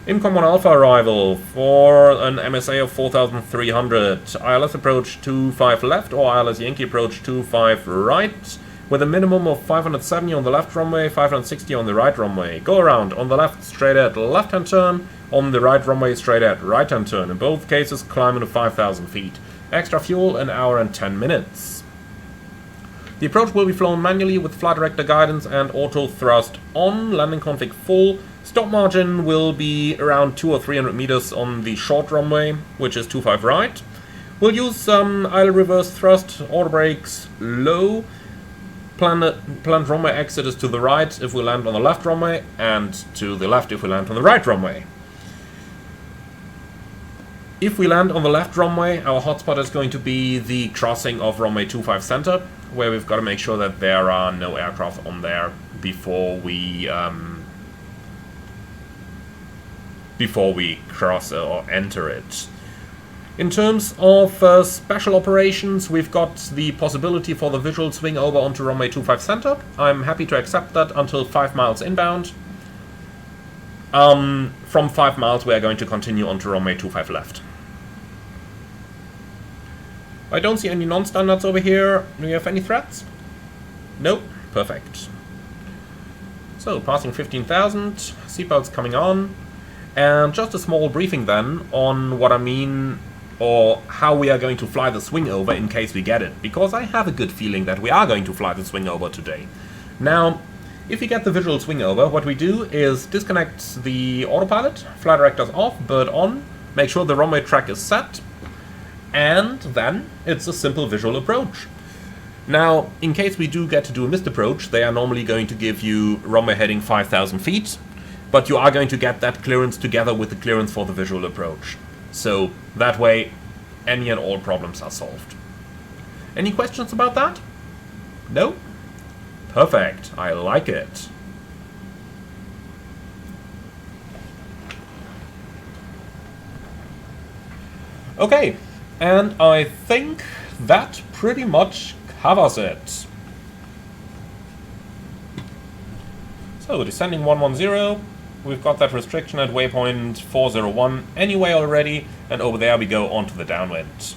Speaker 1: IMCOM 1 Alpha arrival for an MSA of 4,300. ILS approach 25 left or ILS Yankee approach 25 right. With a minimum of 570 on the left runway, 560 on the right runway. Go around on the left straight ahead left-hand turn, on the right runway straight ahead right-hand turn. In both cases climbing to 5,000 feet. Extra fuel, an hour and 10 minutes. The approach will be flown manually with flight director guidance and auto thrust on, landing config full. Stop margin will be around 200 or 300 meters on the short runway, which is 25 right. We'll use some idle reverse thrust, auto brakes low. Planned runway exit is to the right if we land on the left runway, and to the left if we land on the right runway. If we land on the left runway, our hotspot is going to be the crossing of runway 25 center, where we've got to make sure that there are no aircraft on there before we cross or enter it. In terms of special operations, we've got the possibility for the visual swing over onto runway 25 center. I'm happy to accept that until 5 miles inbound. From 5 miles we are going to continue onto runway 25 left. I don't see any non-standards over here. Do you have any threats? Nope. Perfect. So, passing 15,000, seatbelts coming on. And just a small briefing then on what I mean, or how we are going to fly the swing over in case we get it. Because I have a good feeling that we are going to fly the swing over today. Now, if we get the visual swing over, what we do is disconnect the autopilot, flight directors off, bird on, make sure the runway track is set, and then it's a simple visual approach. Now, in case we do get to do a missed approach, they are normally going to give you runway heading 5,000 feet, but you are going to get that clearance together with the clearance for the visual approach. So that way, any and all problems are solved. Any questions about that? No? Perfect. I like it. Okay, and I think that pretty much covers it. So, descending 110, we've got that restriction at waypoint 401 anyway already, and over there we go onto the downwind.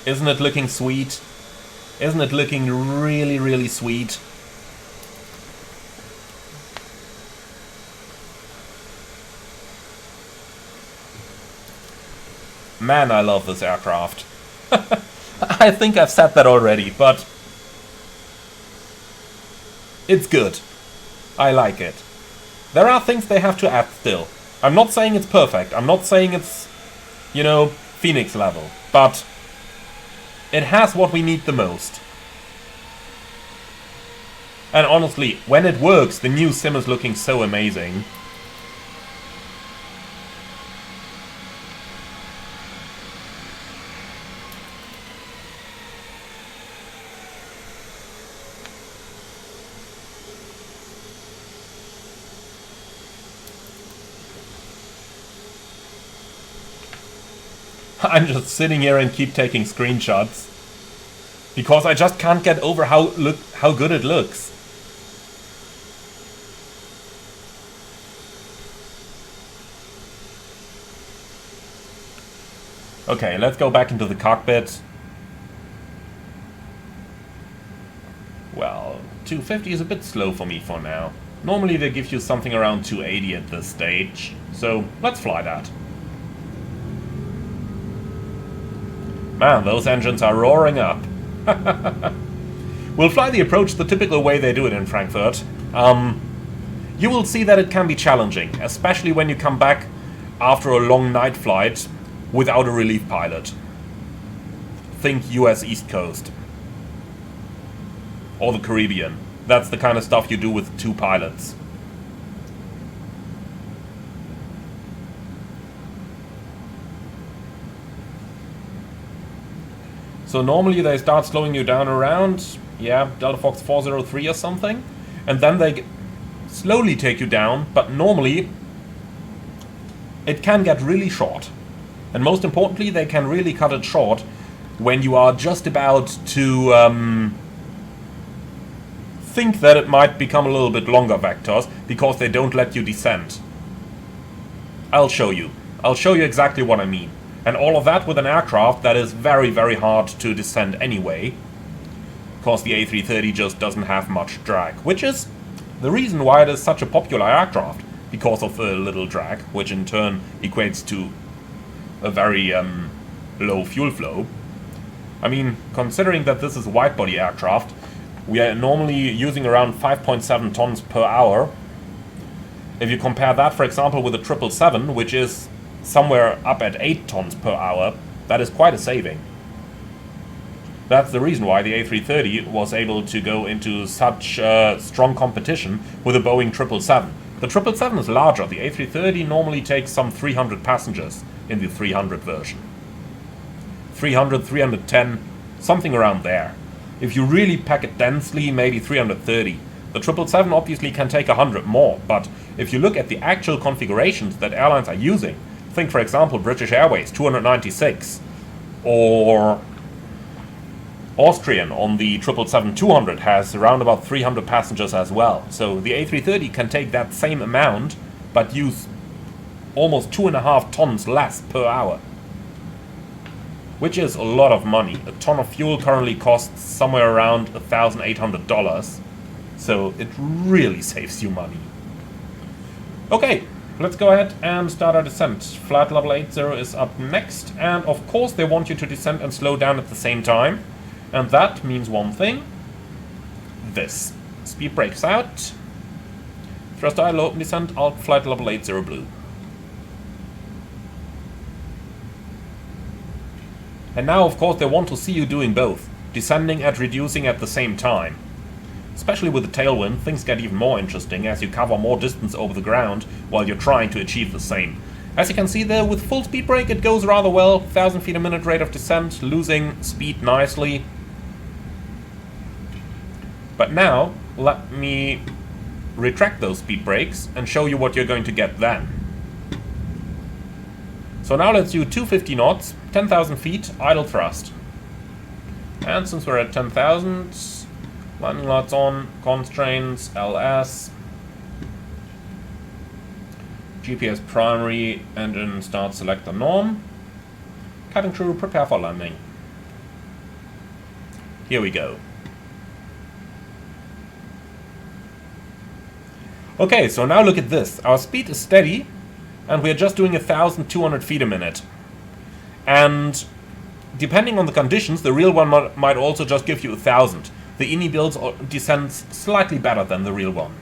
Speaker 1: Isn't it looking sweet? Isn't it looking really, really sweet? Man, I love this aircraft. I think I've said that already, but it's good. I like it. There are things they have to add still. I'm not saying it's perfect. I'm not saying it's, you know, Phoenix level, but it has what we need the most. And honestly, when it works, the new sim is looking so amazing. I'm just sitting here and keep taking screenshots because I just can't get over how good it looks. Okay, let's go back into the cockpit. Well, 250 is a bit slow for me for now. Normally they give you something around 280 at this stage, so let's fly that. Man, those engines are roaring up. We'll fly the approach the typical way they do it in Frankfurt. You will see that it can be challenging, especially when you come back after a long night flight without a relief pilot. Think US East Coast. Or the Caribbean. That's the kind of stuff you do with 2 pilots. So normally they start slowing you down around, yeah, Delta Fox 403 or something, and then they slowly take you down, but normally it can get really short. And most importantly, they can really cut it short when you are just about to think that it might become a little bit longer vectors, because they don't let you descend. I'll show you. I'll show you exactly what I mean. And all of that with an aircraft that is very, very hard to descend anyway, because the A330 just doesn't have much drag, which is the reason why it is such a popular aircraft, because of the little drag, which in turn equates to a very low fuel flow. I mean, considering that this is a wide-body aircraft, we are normally using around 5.7 tons per hour. If you compare that, for example, with the 777, which is somewhere up at 8 tons per hour, that is quite a saving. That's the reason why the A330 was able to go into such strong competition with the Boeing 777. The 777 is larger. The A330 normally takes some 300 passengers in the 300 version. 300, 310, something around there. If you really pack it densely, maybe 330. The 777 obviously can take 100 more, but if you look at the actual configurations that airlines are using, think for example British Airways 296, or Austrian on the 777-200 has around about 300 passengers as well. So the A330 can take that same amount, but use almost 2.5 tons less per hour. Which is a lot of money. A ton of fuel currently costs somewhere around $1,800. So it really saves you money. Okay, let's go ahead and start our descent. Flight level 80 is up next. And of course they want you to descend and slow down at the same time. And that means one thing. This. Speed brakes out. Thrust idle open descent, alt flight level 80 blue. And now, of course, they want to see you doing both, descending and reducing at the same time. Especially with the tailwind, things get even more interesting as you cover more distance over the ground while you're trying to achieve the same. As you can see there, with full speed brake it goes rather well, 1000 feet a minute rate of descent, losing speed nicely. But now, let me retract those speed brakes and show you what you're going to get then. So now let's do 250 knots, 10,000 feet, idle thrust. And since we're at 10,000, landing lights on, constraints, LS, GPS primary, engine start selector norm, cabin crew prepare for landing. Here we go. Okay, so now look at this. Our speed is steady, and we're just doing 1,200 feet a minute. And depending on the conditions, the real one might also just give you 1,000. The iniBuilds descends slightly better than the real one.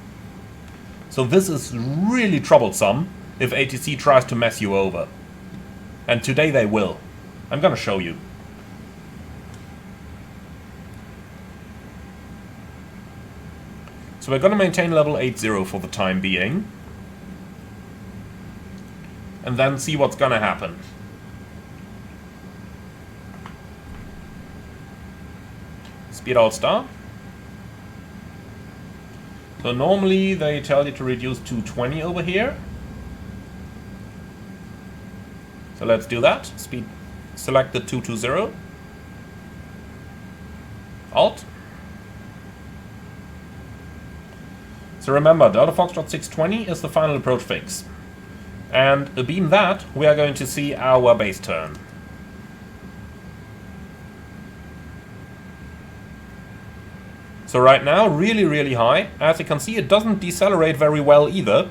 Speaker 1: So this is really troublesome if ATC tries to mess you over. And today they will. I'm gonna show you. So we're gonna maintain level 80 for the time being. And then see what's gonna happen. Speed out start. So normally they tell you to reduce to 20 over here. So let's do that. Speed selected 220. Alt. So remember, Delta Foxtrot 620 is the final approach fix. And abeam that, we are going to see our base turn. So right now, really high. As you can see, it doesn't decelerate very well either.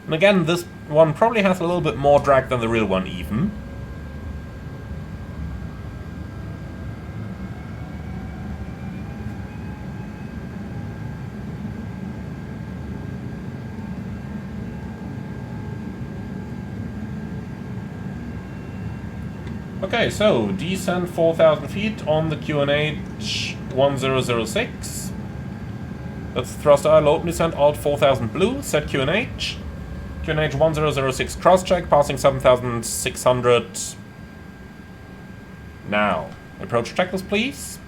Speaker 1: And again, this one probably has a little bit more drag than the real one even. Okay, so descend 4,000 feet on the QNH 1006. That's thrust idle open descent, alt 4000 blue, set QNH. QNH 1006 cross check, passing 7,600. Now, approach checklist please.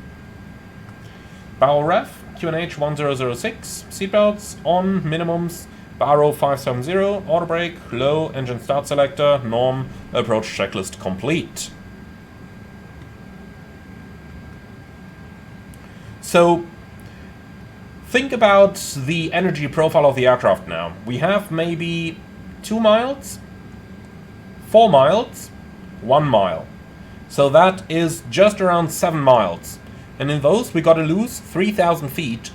Speaker 1: Barrel ref, QNH 1006, seatbelts on, minimums, Barrow 570, auto brake, low, engine start selector, norm, approach checklist complete. So, think about the energy profile of the aircraft now. We have maybe 2 miles, 4 miles, 1 mile. So that is just around 7 miles. And in those we gotta lose 3,000 feet,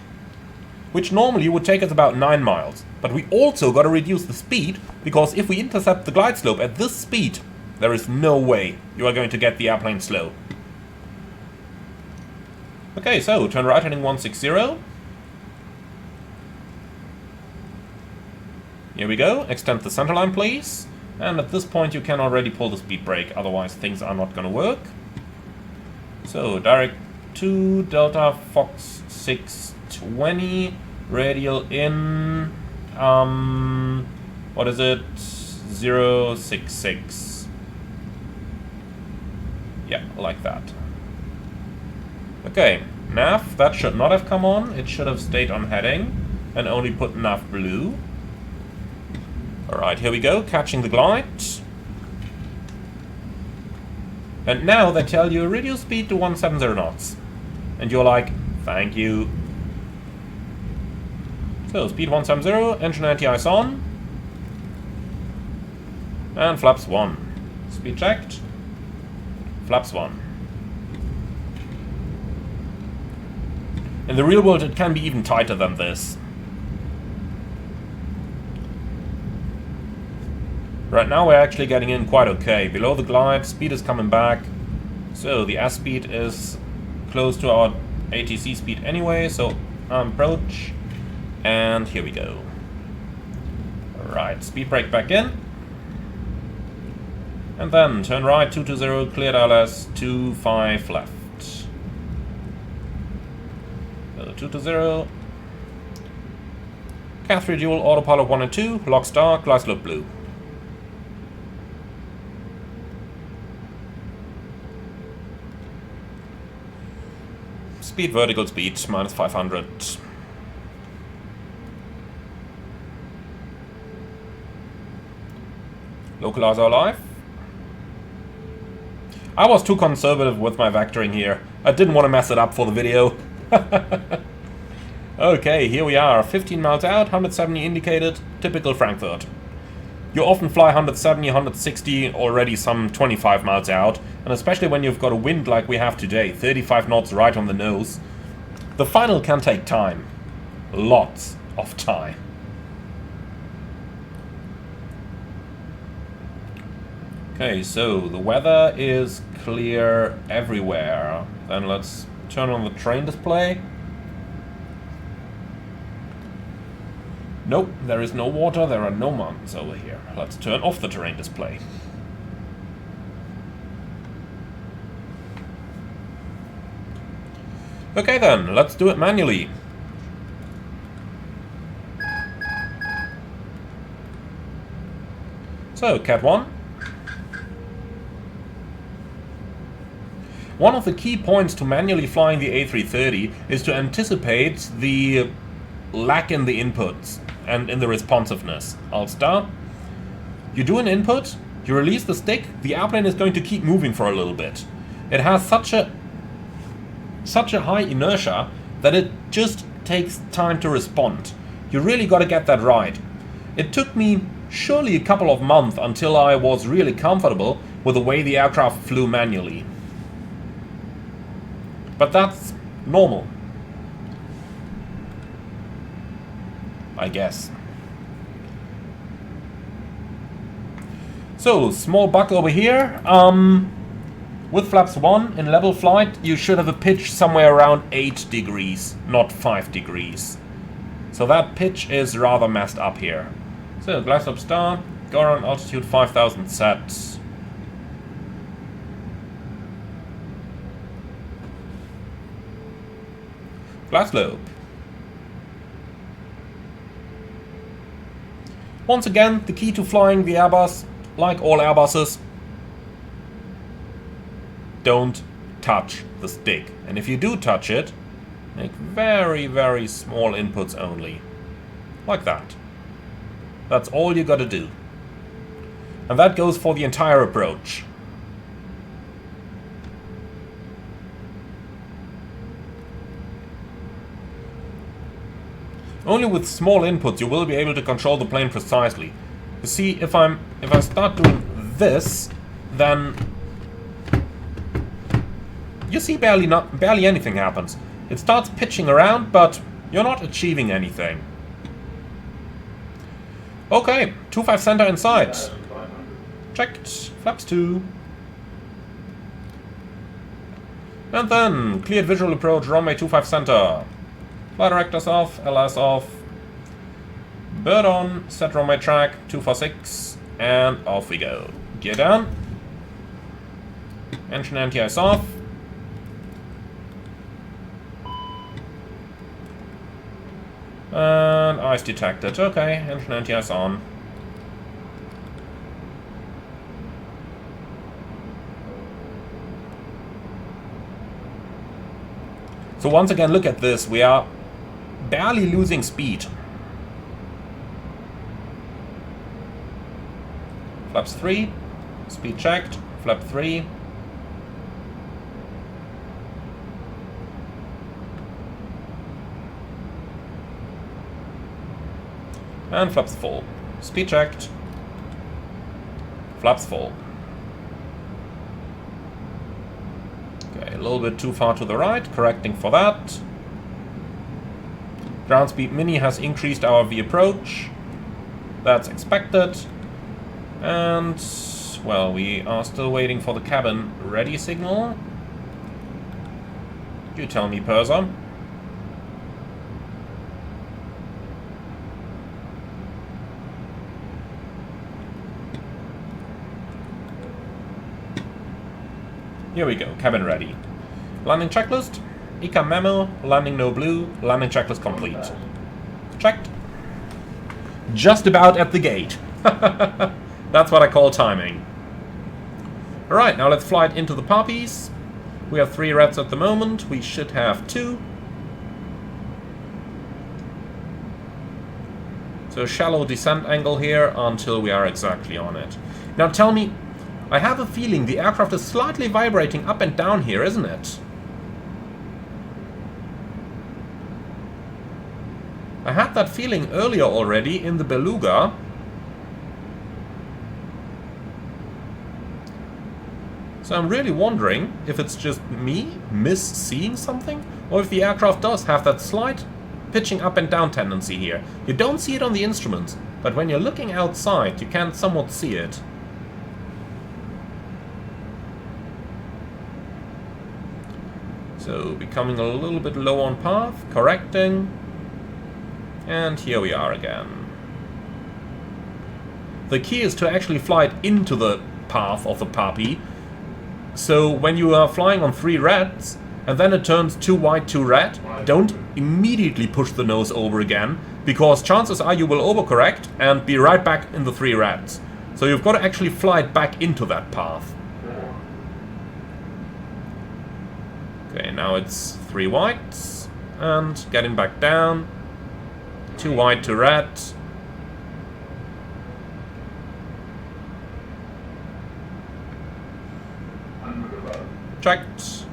Speaker 1: which normally would take us about 9 miles. But we also gotta reduce the speed, because if we intercept the glide slope at this speed, there is no way you are going to get the airplane slow. Okay, so turn right heading 160. Here we go, extend the centerline please. And at this point you can already pull the speed brake, otherwise things are not gonna work. So direct to Delta Fox 620, radial in, what is it, 066. Yeah, like that. Okay, nav, that should not have come on, it should have stayed on heading, and only put nav blue. Alright, here we go, catching the glide. And now they tell you reduce speed to 170 knots. And you're like, thank you. So, speed 170, engine anti-ice on. And flaps 1. Speed checked. Flaps 1. In the real world it can be even tighter than this. Right now we're actually getting in quite okay. Below the glide, speed is coming back. So the S speed is close to our ATC speed anyway, so approach. And here we go. Alright, speed brake back in. And then turn right, 220, cleared LS, 25 left. 220. Cat3 dual, autopilot 1 and 2, lock star, glide slope blue. Speed, vertical speed, minus 500. Localizer alive. I was too conservative with my vectoring here. I didn't want to mess it up for the video. Okay, here we are. 15 miles out, 170 indicated, typical Frankfurt. You often fly 170, 160, already some 25 miles out. And especially when you've got a wind like we have today, 35 knots right on the nose. The final can take time. Lots of time. Okay, so the weather is clear everywhere. Then let's turn on the train display. Nope, there is no water, there are no mountains over here. Let's turn off the terrain display. Okay then, let's do it manually. So, Cat 1. One of the key points to manually flying the A330 is to anticipate the lack in the inputs and in the responsiveness. Alt star. You do an input, you release the stick, the airplane is going to keep moving for a little bit. It has such a high inertia that it just takes time to respond. You really got to get that right. It took me surely a couple of months until I was really comfortable with the way the aircraft flew manually. But that's normal, I guess. So, small bug over here. With flaps 1 in level flight, you should have a pitch somewhere around 8 degrees, not 5 degrees. So that pitch is rather messed up here. So, glass up star, go around altitude 5000 set. Glass slope. Once again, the key to flying the Airbus, like all Airbuses, don't touch the stick. And if you do touch it, make very, very small inputs only. Like that. That's all you gotta do. And that goes for the entire approach. Only with small inputs you will be able to control the plane precisely. You see, if I start doing this, then you see barely anything happens. It starts pitching around, but you're not achieving anything. Okay, 25 center inside. Checked. Flaps 2. And then cleared visual approach, runway 25 center. Flight directors off, LS off. Bird on, set runway track, 246, and off we go. Gear down. Engine anti-ice off. And ice detected. Okay, engine anti-ice on. So once again, look at this. We are barely losing speed. Flaps 3. Speed checked. Flap 3. And flaps full. Speed checked. Flaps full. Okay, a little bit too far to the right, correcting for that. Ground speed mini has increased our V approach. That's expected. And, well, we are still waiting for the cabin ready signal. You tell me, Purser. Here we go, cabin ready. Landing checklist, ECAM memo, landing no blue, landing checklist complete. Checked. Just about at the gate. That's what I call timing. Alright, now let's fly it into the poppies. We have 3 reds at the moment, we should have 2. So shallow descent angle here until we are exactly on it. Now tell me, I have a feeling the aircraft is slightly vibrating up and down here, isn't it? I had that feeling earlier already in the Beluga. So I'm really wondering if it's just me seeing something, or if the aircraft does have that slight pitching up and down tendency here. You don't see it on the instruments, but when you're looking outside, you can somewhat see it. So becoming a little bit low on path, correcting, and here we are again. The key is to actually fly it into the path of the poppy. So when you are flying on 3 reds, and then it turns 2 white, 2 red, don't immediately push the nose over again, because chances are you will overcorrect and be right back in the 3 reds. So you've got to actually fly it back into that path. Okay, now it's 3 whites, and getting back down. 2 white, 2 red. Checked.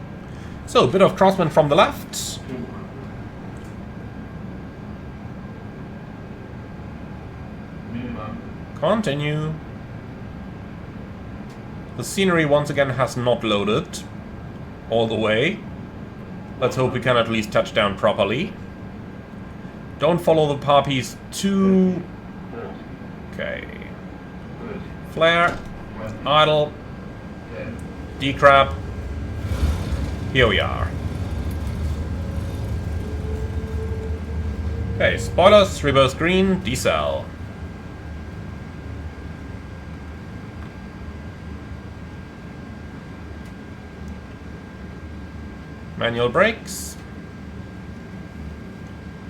Speaker 1: So, a bit of crosswind from the left. Continue. The scenery once again has not loaded all the way. Let's hope we can at least touch down properly. Don't follow the poppies too... Okay. Flare. Idle. Decrab. Here we are. Okay, spoilers, reverse green, decel. Manual brakes.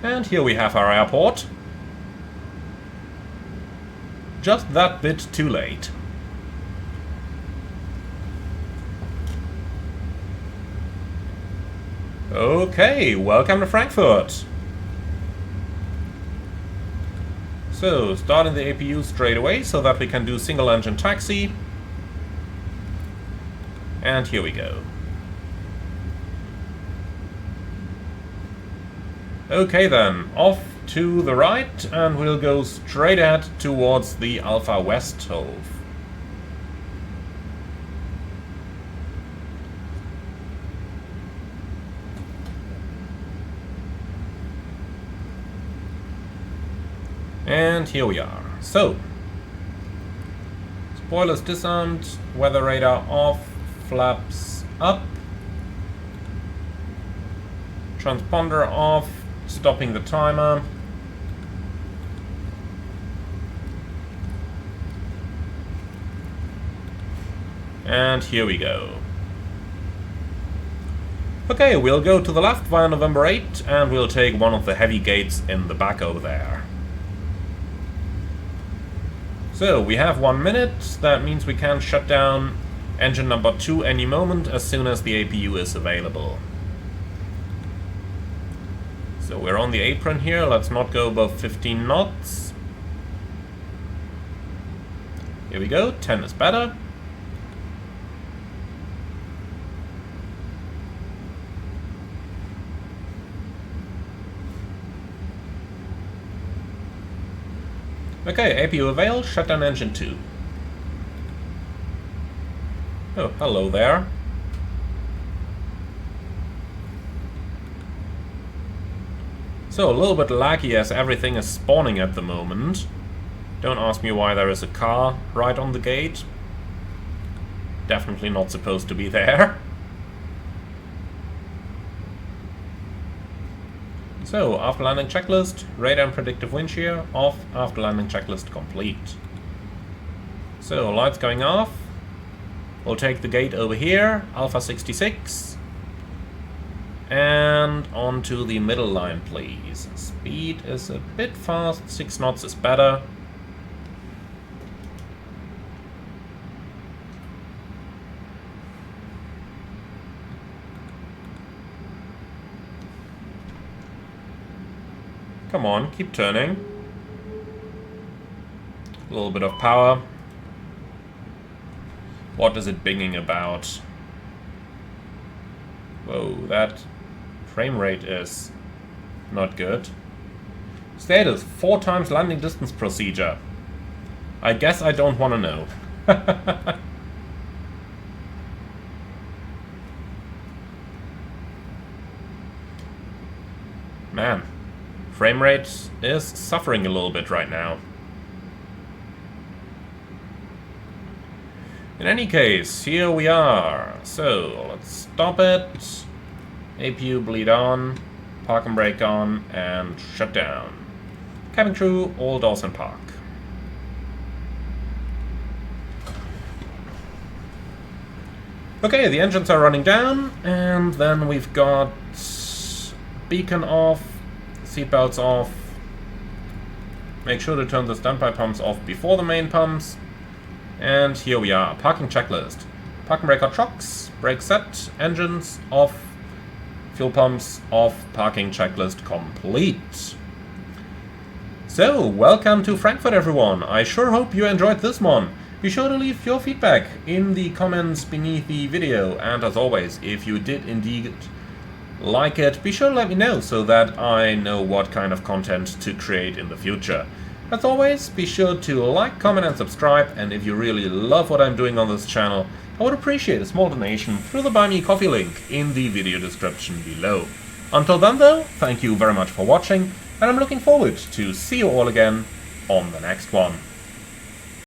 Speaker 1: And here we have our airport. Just that bit too late. Okay, welcome to Frankfurt. So, starting the APU straight away so that we can do single engine taxi. And here we go. Okay then, off to the right, and we'll go straight ahead towards the Alpha Westhof. And here we are. So, spoilers disarmed, weather radar off, flaps up, transponder off, stopping the timer. And here we go. Okay, we'll go to the left via November 8, and we'll take one of the heavy gates in the back over there. So, we have 1 minute. That means we can shut down engine number 2 any moment as soon as the APU is available. So we're on the apron here, let's not go above 15 knots. Here we go, 10 is better. Okay, APU avail, shut down engine 2. Oh, hello there. So, a little bit laggy as everything is spawning at the moment. Don't ask me why there is a car right on the gate. Definitely not supposed to be there. So, after landing checklist, radar and predictive wind shear off, after landing checklist complete. So, lights going off. We'll take the gate over here, Alpha 66. And onto the middle line, please. Speed is a bit fast, 6 knots is better. Come on, keep turning. A little bit of power. What is it binging about? Whoa, that frame rate is not good. Status, 4 times landing distance procedure. I guess I don't want to know. Man, frame rate is suffering a little bit right now. In any case, here we are. So, let's stop it. APU bleed on, park and brake on, and shut down. Cabin crew, all doors in park. Okay, the engines are running down, and then we've got beacon off, seatbelts off. Make sure to turn the standby pumps off before the main pumps. And here we are, parking checklist. Park and brake on trucks, brake set, engines off, fuel pumps off, parking checklist complete. So, welcome to Frankfurt, everyone. I sure hope you enjoyed this one. Be sure to leave your feedback in the comments beneath the video. And as always, if you did indeed like it, be sure to let me know so that I know what kind of content to create in the future. As always, be sure to like, comment and subscribe, and if you really love what I'm doing on this channel, I would appreciate a small donation through the Buy Me Coffee link in the video description below. Until then though, thank you very much for watching, and I'm looking forward to see you all again on the next one.